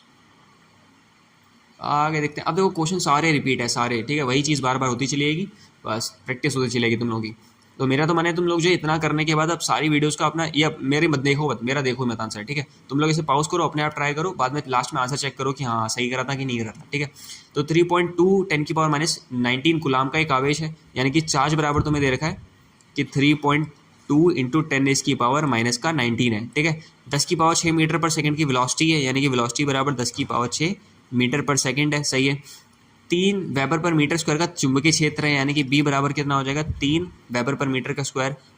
A: आगे देखते हैं। अब देखो क्वेश्चन सारे रिपीट है, सारे। ठीक है, वही चीज़ बार बार होती चलेगी, बस प्रैक्टिस होती चलेगी तुम लोगों की। तो मेरा तो मन है तुम लोग जो इतना करने के बाद अब सारी वीडियोस का अपना ये मेरे मत देखो, मेरा देखो मत आंसर। ठीक है, तुम लोग इसे पॉज करो, अपने आप ट्राई करो, बाद में लास्ट में आंसर चेक करो कि हाँ सही करा था कि नहीं करा था। ठीक है, तो 3.2 10 की पावर माइनस 19 गुलाम का एक आवेश है, यानी कि चार्ज बराबर तुम्हें दे रखा है कि 3.2 इंटू 10 रेज़ की पावर माइनस का 19 है। ठीक है, 10 की पावर 6 मीटर पर सेकंड की वेलोसिटी है, यानी कि वेलोसिटी बराबर 10 की पावर 6 मीटर पर सेकंड है। सही है। 3 वेबर पर मीटर स्क्वायर का चुंबकीय क्षेत्र है, यानी कि बी बराबर कितना हो जाएगा, 3 वेबर पर मीटर का स्क्वायर।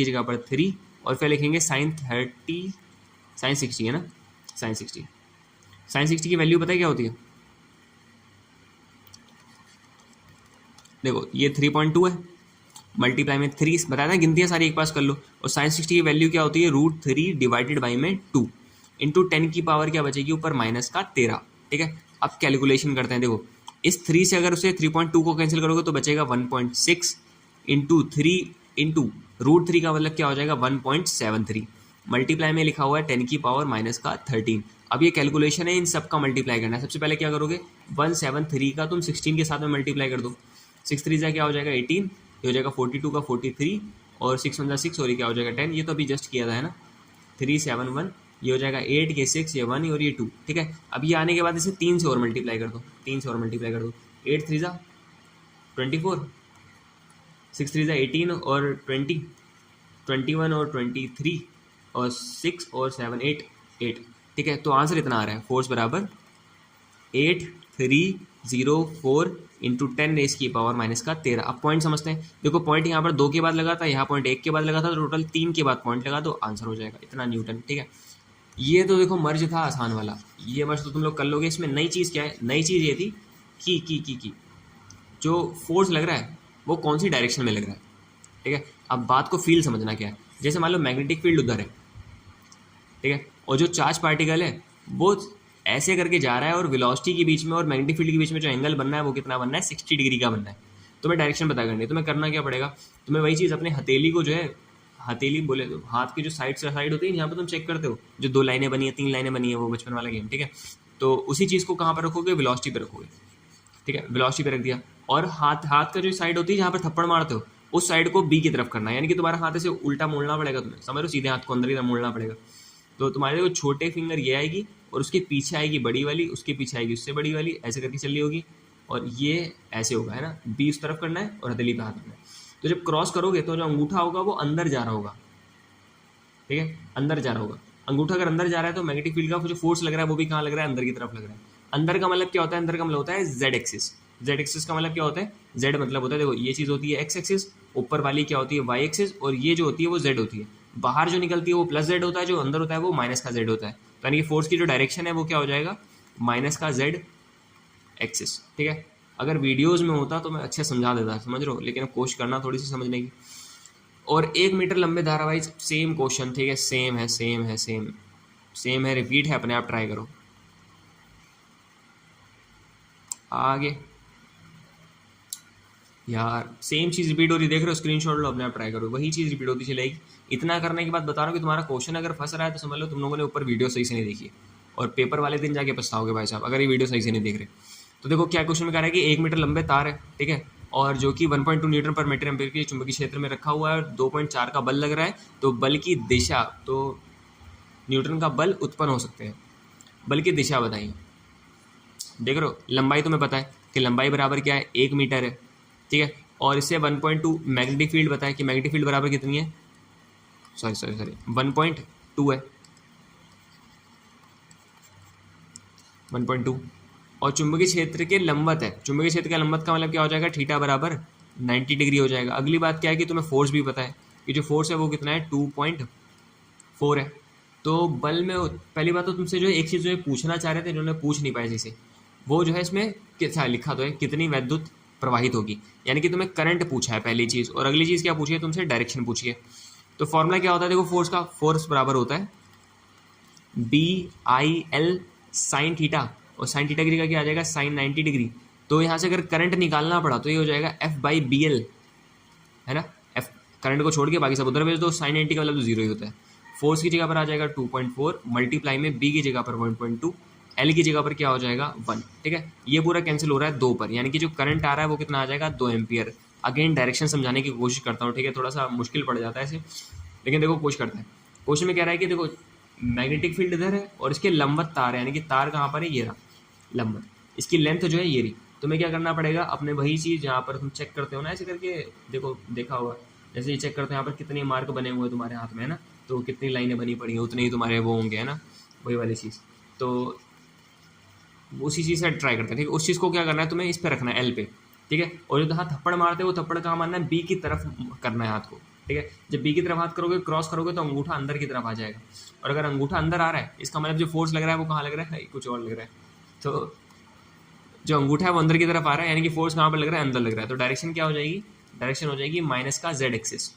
A: की जगह पर 3 और फिर लिखेंगे साइन 60 है ना, साइन 60 की वैल्यू पता है क्या होती है? देखो ये 3.2 है, मल्टीप्लाई में 3 बताया था, गिनतियाँ सारी एक पास कर लो। और साइन 60 की वैल्यू क्या होती है? √3 डिवाइडेड बाई में 2 इंटू 10 की पावर क्या बचेगी ऊपर माइनस का 13। ठीक है, अब कैलकुलेशन करते हैं। देखो इस 3 से अगर उसे 3.2 को कैंसिल करोगे तो बचेगा 1.6 इंटू 3 इंटू √3 का मतलब क्या हो जाएगा 1.73। मल्टीप्लाई में लिखा हुआ है 10 की पावर माइनस का 13। अब ये कैलकुलेशन है, इन सब का मल्टीप्लाई करना है। सबसे पहले क्या करोगे 173 का तुम 16 के साथ में मल्टीप्लाई कर दो। 6 3 क्या हो जाएगा 18, ये हो जाएगा 42 का 43 और 6 1 6 और ये क्या हो जाएगा 10। ये तो अभी जस्ट किया था है ना, 3 7 1, ये हो जाएगा 8, ये 6, ये 1 और ये 2। ठीक है, अब ये आने के बाद इसे 3 से और मल्टीप्लाई कर दो, 3 से और मल्टीप्लाई कर दो। 8 3 24, 6 3 18 और 20, 21 और 23 और 6 और 7 8। ठीक है, तो आंसर इतना आ रहा है, फोर्स बराबर 8304 इंटू 10 रेस की पावर माइनस का 13। अब पॉइंट समझते हैं। देखो पॉइंट यहाँ पर 2 के बाद लगा था, यहाँ पॉइंट 1 के बाद लगा था, तो टोटल 3 के बाद पॉइंट लगा, तो आंसर हो जाएगा इतना न्यूटन। ठीक है, ये तो देखो मर्ज था आसान वाला, ये मर्ज तो तुम लोग कर लोगे। इसमें नई चीज़ क्या है? नई चीज़ ये थी कि जो फोर्स लग रहा है वो कौन सी डायरेक्शन में लग रहा है। ठीक है, अब बात को फील्ड समझना क्या है। जैसे मान लो मैग्नेटिक फील्ड उधर है, ठीक है, और जो चार्ज पार्टिकल है वो ऐसे करके जा रहा है और वेलोसिटी के बीच में और मैग्नेटिक फील्ड के बीच में जो एंगल बनना है वो कितना बनना है 60 डिग्री का बनना है। तुम्हें डायरेक्शन पता करनी है, तुम्हें करना क्या पड़ेगा, तुम्हें वही चीज़ अपने हथेली को जो है, हथेली बोले तो हाथ की जो साइड से साइड होती है जहाँ पर तुम चेक करते हो जो 2 लाइनें बनी है 3 लाइनें बनी है, वो बचपन वाला गेम। ठीक है, तो उसी चीज़ को कहाँ पर रखोगे? वेलोसिटी पे रखोगे। ठीक है, वेलोसिटी पे रख दिया, और हाथ का जो साइड होती है जहाँ पर थप्पड़ मारते हो उस साइड को बी की तरफ करना है, यानी कि तुम्हारा हाथ ऐसे उल्टा मोड़ना पड़ेगा तुम्हें, समझ लो, सीधे हाथ को अंदर की तरफ मोड़ना पड़ेगा। तो तुम्हारे को छोटे फिंगर ये आएगी और उसके पीछे आएगी बड़ी वाली, उसके पीछे आएगी उससे बड़ी वाली, ऐसे करके चल रही होगी, और ये ऐसे होगा है ना, बी उस तरफ करना है और हथेली पे हाथ रखना है। तो जब क्रॉस करोगे तो जो अंगूठा होगा वो अंदर जा रहा होगा। ठीक है, अंदर जा रहा होगा। अंगूठा अगर अंदर जा रहा है तो मैग्नेटिक फील्ड का जो फोर्स लग रहा है वो भी कहाँ लग रहा है? अंदर की तरफ लग रहा है। अंदर का मतलब क्या होता है? अंदर का मतलब होता है जेड एक्सिस। जेड एक्सिस का मतलब क्या होता है? जेड मतलब होता है, देखो ये चीज़ होती है एक्स एक्सिस, ऊपर वाली क्या होती है वाई एक्सिस, और ये जो होती है वो जेड होती है। बाहर जो निकलती है वो प्लस जेड होता है, जो अंदर होता है वो माइनस का जेड होता है। तो यानी कि फोर्स की जो डायरेक्शन है वो क्या हो जाएगा? माइनस का जेड एक्सिस। ठीक है, अगर वीडियोज़ में होता तो मैं अच्छे समझा देता, समझ रहे हो, लेकिन अब कोशिश करना थोड़ी सी समझने की। और 1 मीटर लंबे धारावाहिक, सेम क्वेश्चन, ठीक है, सेम है, रिपीट है, अपने आप ट्राई करो। आगे यार सेम चीज़ रिपीट हो रही, देख रहे हो, स्क्रीनशॉट लो, अपने आप ट्राई करो, वही चीज़ रिपीट होती चलेगी। इतना करने के बाद बता रहा हूँ कि तुम्हारा क्वेश्चन अगर फंस रहा है तो समझ लो तुम लोगों ने ऊपर वीडियो सही से नहीं देखी है, और पेपर वाले दिन जाके पछताओगे भाई साहब अगर ये वीडियो सही से नहीं देख रहे। तो देखो क्या क्वेश्चन में कह रहा है कि 1 मीटर लंबे तार है, ठीक है, और जो कि 1.2 न्यूटन पर मीटर एम्पीयर के चुंबकीय क्षेत्र में रखा हुआ है, 2.4 का बल लग रहा है। तो बल की दिशा, तो न्यूटन का बल उत्पन्न हो सकते हैं, बल की दिशा बताइए। देख रहे हो, लंबाई तुम्हें पता है कि लंबाई बराबर क्या है? 1 मीटर है। ठीक है, और इससे 1.2 मैग्नेटिक फील्ड बताया कि मैग्नेटिक फील्ड बराबर कितनी है? सॉरी 1.2 है, 1.2। और चुंबकीय क्षेत्र के लंबवत है, चुंबकीय क्षेत्र का लंबवत का मतलब क्या हो जाएगा? थीटा बराबर 90 डिग्री हो जाएगा। अगली बात क्या है कि तुम्हें फोर्स भी पता है कि जो फोर्स है वो कितना है? 2.4 है। तो बल में पहली बात तो तुमसे जो एक चीज़ जो पूछना चाह रहे थे, इन्होंने पूछ नहीं पाए जिसे, वो जो है इसमें क्या लिखा तो है, कितनी विद्युत प्रवाहित होगी, यानी कि तुम्हें करंट पूछा है पहली चीज़, और अगली चीज़ क्या पूछी है तुमसे? डायरेक्शन पूछी है। तो फॉर्मूला क्या होता है देखो फोर्स का? फोर्स बराबर होता है BIL साइन थीटा, और साइन थीटा की जगह क्या आ जाएगा? Sine 90 degree. तो यहाँ से अगर करंट निकालना पड़ा तो ये हो जाएगा F/BL, है ना, F करंट को छोड़ के बाकी सब उधर भेज दो, साइन 90 का मतलब तो जीरो ही होता है। फोर्स की जगह पर आ जाएगा 2.4 मल्टीप्लाई में B की जगह पर 1.2 एल की जगह पर क्या हो जाएगा 1, ठीक है। ये पूरा कैंसिल हो रहा है 2 पर, यानी कि जो करंट आ रहा है वो कितना आ जाएगा 2 एम्पियर। अगेन डायरेक्शन समझाने की कोशिश करता हूँ, ठीक है, थोड़ा सा मुश्किल पड़ जाता है ऐसे, लेकिन देखो कोशिश करते हैं। क्वेश्चन में कह रहा है कि देखो मैग्नेटिक फील्ड इधर है और इसके लंबवत तार है, यानी कि तार कहाँ पर है, ये रहा लंबवत, इसकी लेंथ जो है ये रही। तुम्हें क्या करना पड़ेगा, अपने वही चीज़ जहाँ पर तुम चेक करते हो ना ऐसे करके, देखो देखा होगा, जैसे ये चेक करते हैं यहाँ पर कितने मार्क बने हुए हैं तुम्हारे हाथ में, है ना, तो कितनी लाइनें बनी पड़ी हैं उतने ही तुम्हारे वो होंगे, है ना, वही वाली चीज़। तो उसी चीज़ से ट्राई करते हैं, ठीक है। उस चीज़ को क्या करना है तुम्हें, इस पर रखना है एल पे, ठीक है। और जो हाथ थप्पड़ मारते हो वो थप्पड़ कहाँ मारना है, बी की तरफ करना है हाथ को, ठीक है। जब बी की तरफ हाथ करोगे, क्रॉस करोगे, तो अंगूठा अंदर की तरफ आ जाएगा। और अगर अंगूठा अंदर आ रहा है, इसका मतलब जो फोर्स लग रहा है वो कहाँ लग रहा है, कुछ और लग रहा है। तो जो अंगूठा है वो अंदर की तरफ आ रहा है, यानी कि फोर्स कहाँ पर लग रहा है, अंदर लग रहा है। तो डायरेक्शन क्या हो जाएगी, डायरेक्शन हो जाएगी माइनस का जेड एक्सिस।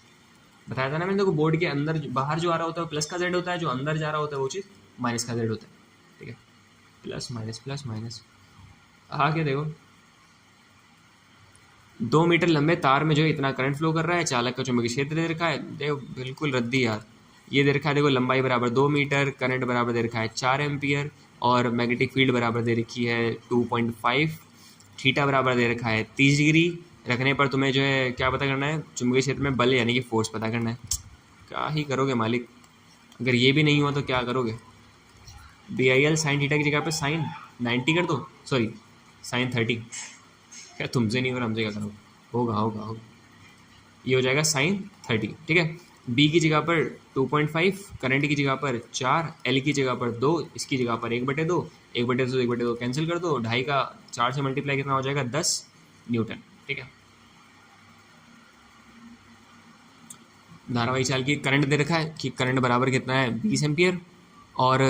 A: बताया था ना मैंने, देखो बोर्ड के अंदर बाहर जो आ रहा होता है प्लस का जेड होता है, जो अंदर जा रहा होता है वो चीज़ माइनस का जेड होता है, ठीक है। प्लस माइनस आगे देखो, 2 मीटर लंबे तार में जो इतना करंट फ्लो कर रहा है, चालक का चुंबकीय क्षेत्र दे रखा है, देखो बिल्कुल रद्दी यार, ये दे रखा है, देखो लंबाई बराबर 2 मीटर, करंट बराबर दे रखा है 4 एम्पियर, और मैग्नेटिक फील्ड बराबर दे रखी है 2.5, थीटा बराबर दे रखा है 30 डिग्री। रखने पर तुम्हें जो है क्या पता करना है, चुंबकीय क्षेत्र में बल यानी कि फोर्स पता करना है। क्या ही करोगे मालिक, अगर ये भी नहीं हुआ तो क्या करोगे। B I L sine theta की जगह पे साइन 90 कर दो, सॉरी साइन 30, क्या तुमसे नहीं हो रहा, हमसे क्या करोगे, होगा ये हो जाएगा साइन 30, ठीक है। बी की जगह पर 2.5, करंट की जगह पर 4, एल की जगह पर 2, इसकी जगह पर 1/2, 1/2 कैंसिल कर दो, 2.5 का 4 से मल्टीप्लाई कितना हो जाएगा 10 न्यूटन, ठीक है। धारावाही चाल की करंट दे रखा है कि करंट बराबर कितना है 20 एम्पियर। और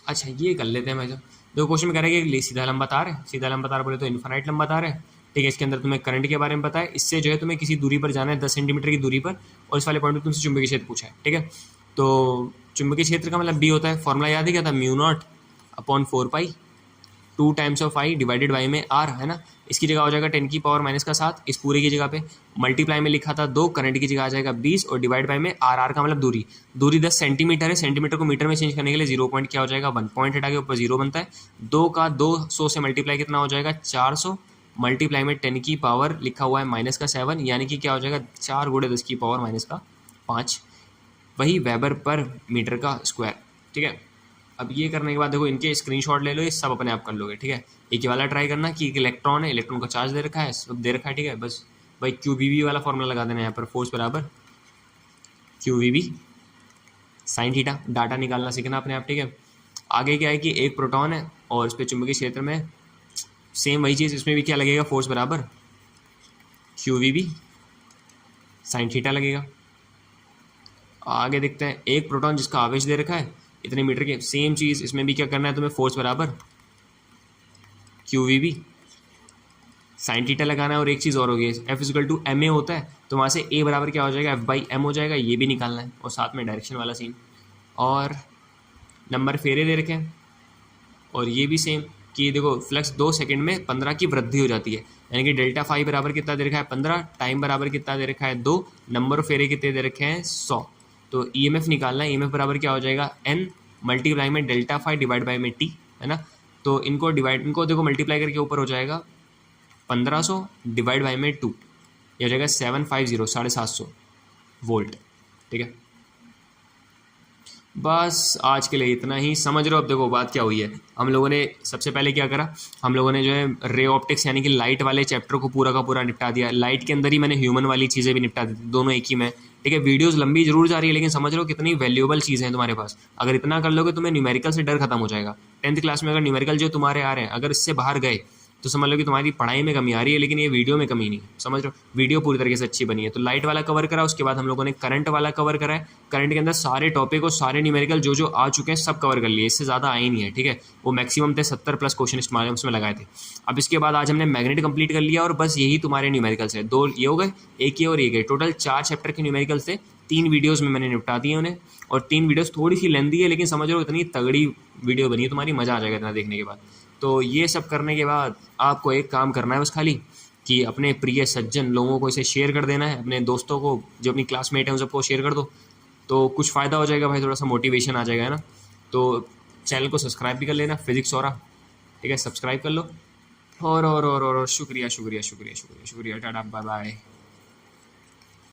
A: अच्छा ये कर लेते हैं मैं, जो दो क्वेश्चन में कह रहा है कि सीधा लंबा तार है, सीधा लंबा तार बोले तो इन्फिनाइट लंबा तार है, ठीक है। इसके अंदर तुम्हें करंट के बारे में पता है, इससे जो है तुम्हें किसी दूरी पर जाना है 10 सेंटीमीटर की दूरी पर, और इस वाले पॉइंट पर तुमसे चुंबकीय क्षेत्र पूछा है, ठीक है। तो चुंबकीय क्षेत्र का मतलब बी होता है, फॉर्मूला याद है क्या था, μ0/4π 2 times of I divided by में आर, है ना। इसकी जगह हो जाएगा 10⁻⁻⁷, इस पूरे की जगह पे मल्टीप्लाई में लिखा था 2, करंट की जगह आ जाएगा 20, और डिवाइड बाई में आर, आर का मतलब दूरी, दूरी 10 सेंटीमीटर है, सेंटीमीटर को मीटर में चेंज करने के लिए 0 पॉइंट क्या हो जाएगा 1, पॉइंट हटा के ऊपर 0 बनता है। 2 का 200 से मल्टीप्लाई कितना हो जाएगा 400, मल्टीप्लाई में 10 की पावर लिखा हुआ है -7, यानी कि क्या हो जाएगा 4 × 10 की पावर -5, वही वेबर पर मीटर का स्क्वायर, ठीक है। अब ये करने के बाद देखो इनके स्क्रीनशॉट ले लो, ये सब अपने आप कर लोगे, ठीक है। एक ही वाला ट्राई करना कि एक इलेक्ट्रॉन है, इलेक्ट्रॉन को चार्ज दे रखा है, सब दे रखा है, ठीक है। बस भाई QVB वाला फॉर्मूला लगा देना यहाँ पर, फोर्स बराबर QVB साइन थीटा, डाटा निकालना सीखना अपने आप, ठीक है। आगे क्या है कि एक प्रोटॉन है और इस पर चुंबकीय क्षेत्र में सेम वही चीज़, इसमें भी क्या लगेगा, फोर्स बराबर QVB साइन थीटा लगेगा। आगे देखते हैं, एक प्रोटॉन जिसका आवेश दे रखा है इतने मीटर के, सेम चीज़ इसमें भी क्या करना है तुम्हें, फोर्स बराबर QVB साइन थीटा लगाना है। और एक चीज़ और होगी, F=ma होता है, तो वहाँ से a बराबर क्या हो जाएगा, F/m हो जाएगा, ये भी निकालना है, और साथ में डायरेक्शन वाला सीन, और नंबर फेरे दे रखे हैं। और ये भी सेम कि देखो फ्लक्स 2 सेकंड में 15 की वृद्धि हो जाती है, यानी कि डेल्टा फाई बराबर कितना दे रखा है 15, टाइम बराबर कितना दे रखा है 2, नंबर ऑफ फेरे कितने दे रखे हैं 100। तो EMF निकालना है, EMF बराबर क्या हो जाएगा n मल्टीप्लाई में डेल्टा फाई डिवाइड बाई में t, है ना। तो इनको देखो मल्टीप्लाई करके ऊपर हो जाएगा 1500 डिवाइड बाई में 2, ये हो जाएगा 750 750 वोल्ट, ठीक है। बस आज के लिए इतना ही, समझ रहे हो। अब देखो बात क्या हुई है, हम लोगों ने सबसे पहले क्या करा, हम लोगों ने जो है रे ऑप्टिक्स यानी कि लाइट वाले चैप्टर को पूरा का पूरा निपटा दिया। लाइट के अंदर ही मैंने ह्यूमन वाली चीज़ें भी निपटा दी, दोनों एक ही में, ठीक है। वीडियोस लंबी जरूर जा रही है, लेकिन समझ लो कितनी वैल्यूएबल चीज़ें हैं तुम्हारे पास। अगर इतना कर लोगे तुम्हें न्यूमेरिकल से डर खत्म हो जाएगा। 10th क्लास में अगर न्यूमेरिकल जो तुम्हारे आ रहे हैं अगर इससे बाहर गए तो समझ लो कि तुम्हारी पढ़ाई में कमी आ रही है, लेकिन ये वीडियो में कमी नहीं, समझ लो। वीडियो पूरी तरीके से अच्छी बनी है। तो लाइट वाला कवर करा, उसके बाद हम लोगों ने करंट वाला कवर करा है। करंट के अंदर सारे टॉपिक और सारे न्यूमेरिकल जो जो आ चुके हैं सब कवर कर लिए, इससे ज़्यादा आए नहीं है, ठीक है। वो मैक्सिमम थे 70+ क्वेश्चन उसमें लगाए थे। अब इसके बाद आज हमने मैग्नेट कंप्लीट कर लिया, और बस यही तुम्हारे न्यूमेरिकल्स है। 2 ये हो गए, एक ये और ये गए, टोटल 4 चैप्टर के न्यूमेरिकल्स थे। 3 वीडियोज़ में मैंने निपटा दिए उन्हें, और 3 वीडियोज़ थोड़ी सी लेंदी है, लेकिन समझ लो इतनी तगड़ी वीडियो बनी है तुम्हारी, मज़ा आ जाएगा इतना देखने के बाद। तो ये सब करने के बाद आपको एक काम करना है बस खाली, कि अपने प्रिय सज्जन लोगों को इसे शेयर कर देना है, अपने दोस्तों को जो अपनी क्लासमेट हैं उन सबको शेयर कर दो, तो कुछ फ़ायदा हो जाएगा भाई, थोड़ा सा मोटिवेशन आ जाएगा, है ना। तो चैनल को सब्सक्राइब भी कर लेना, फिजिक्स और, ठीक है, सब्सक्राइब कर लो। और शुक्रिया शुक्रिया शुक्रिया शुक्रिया शुक्रिया, टाटा बाय बाय।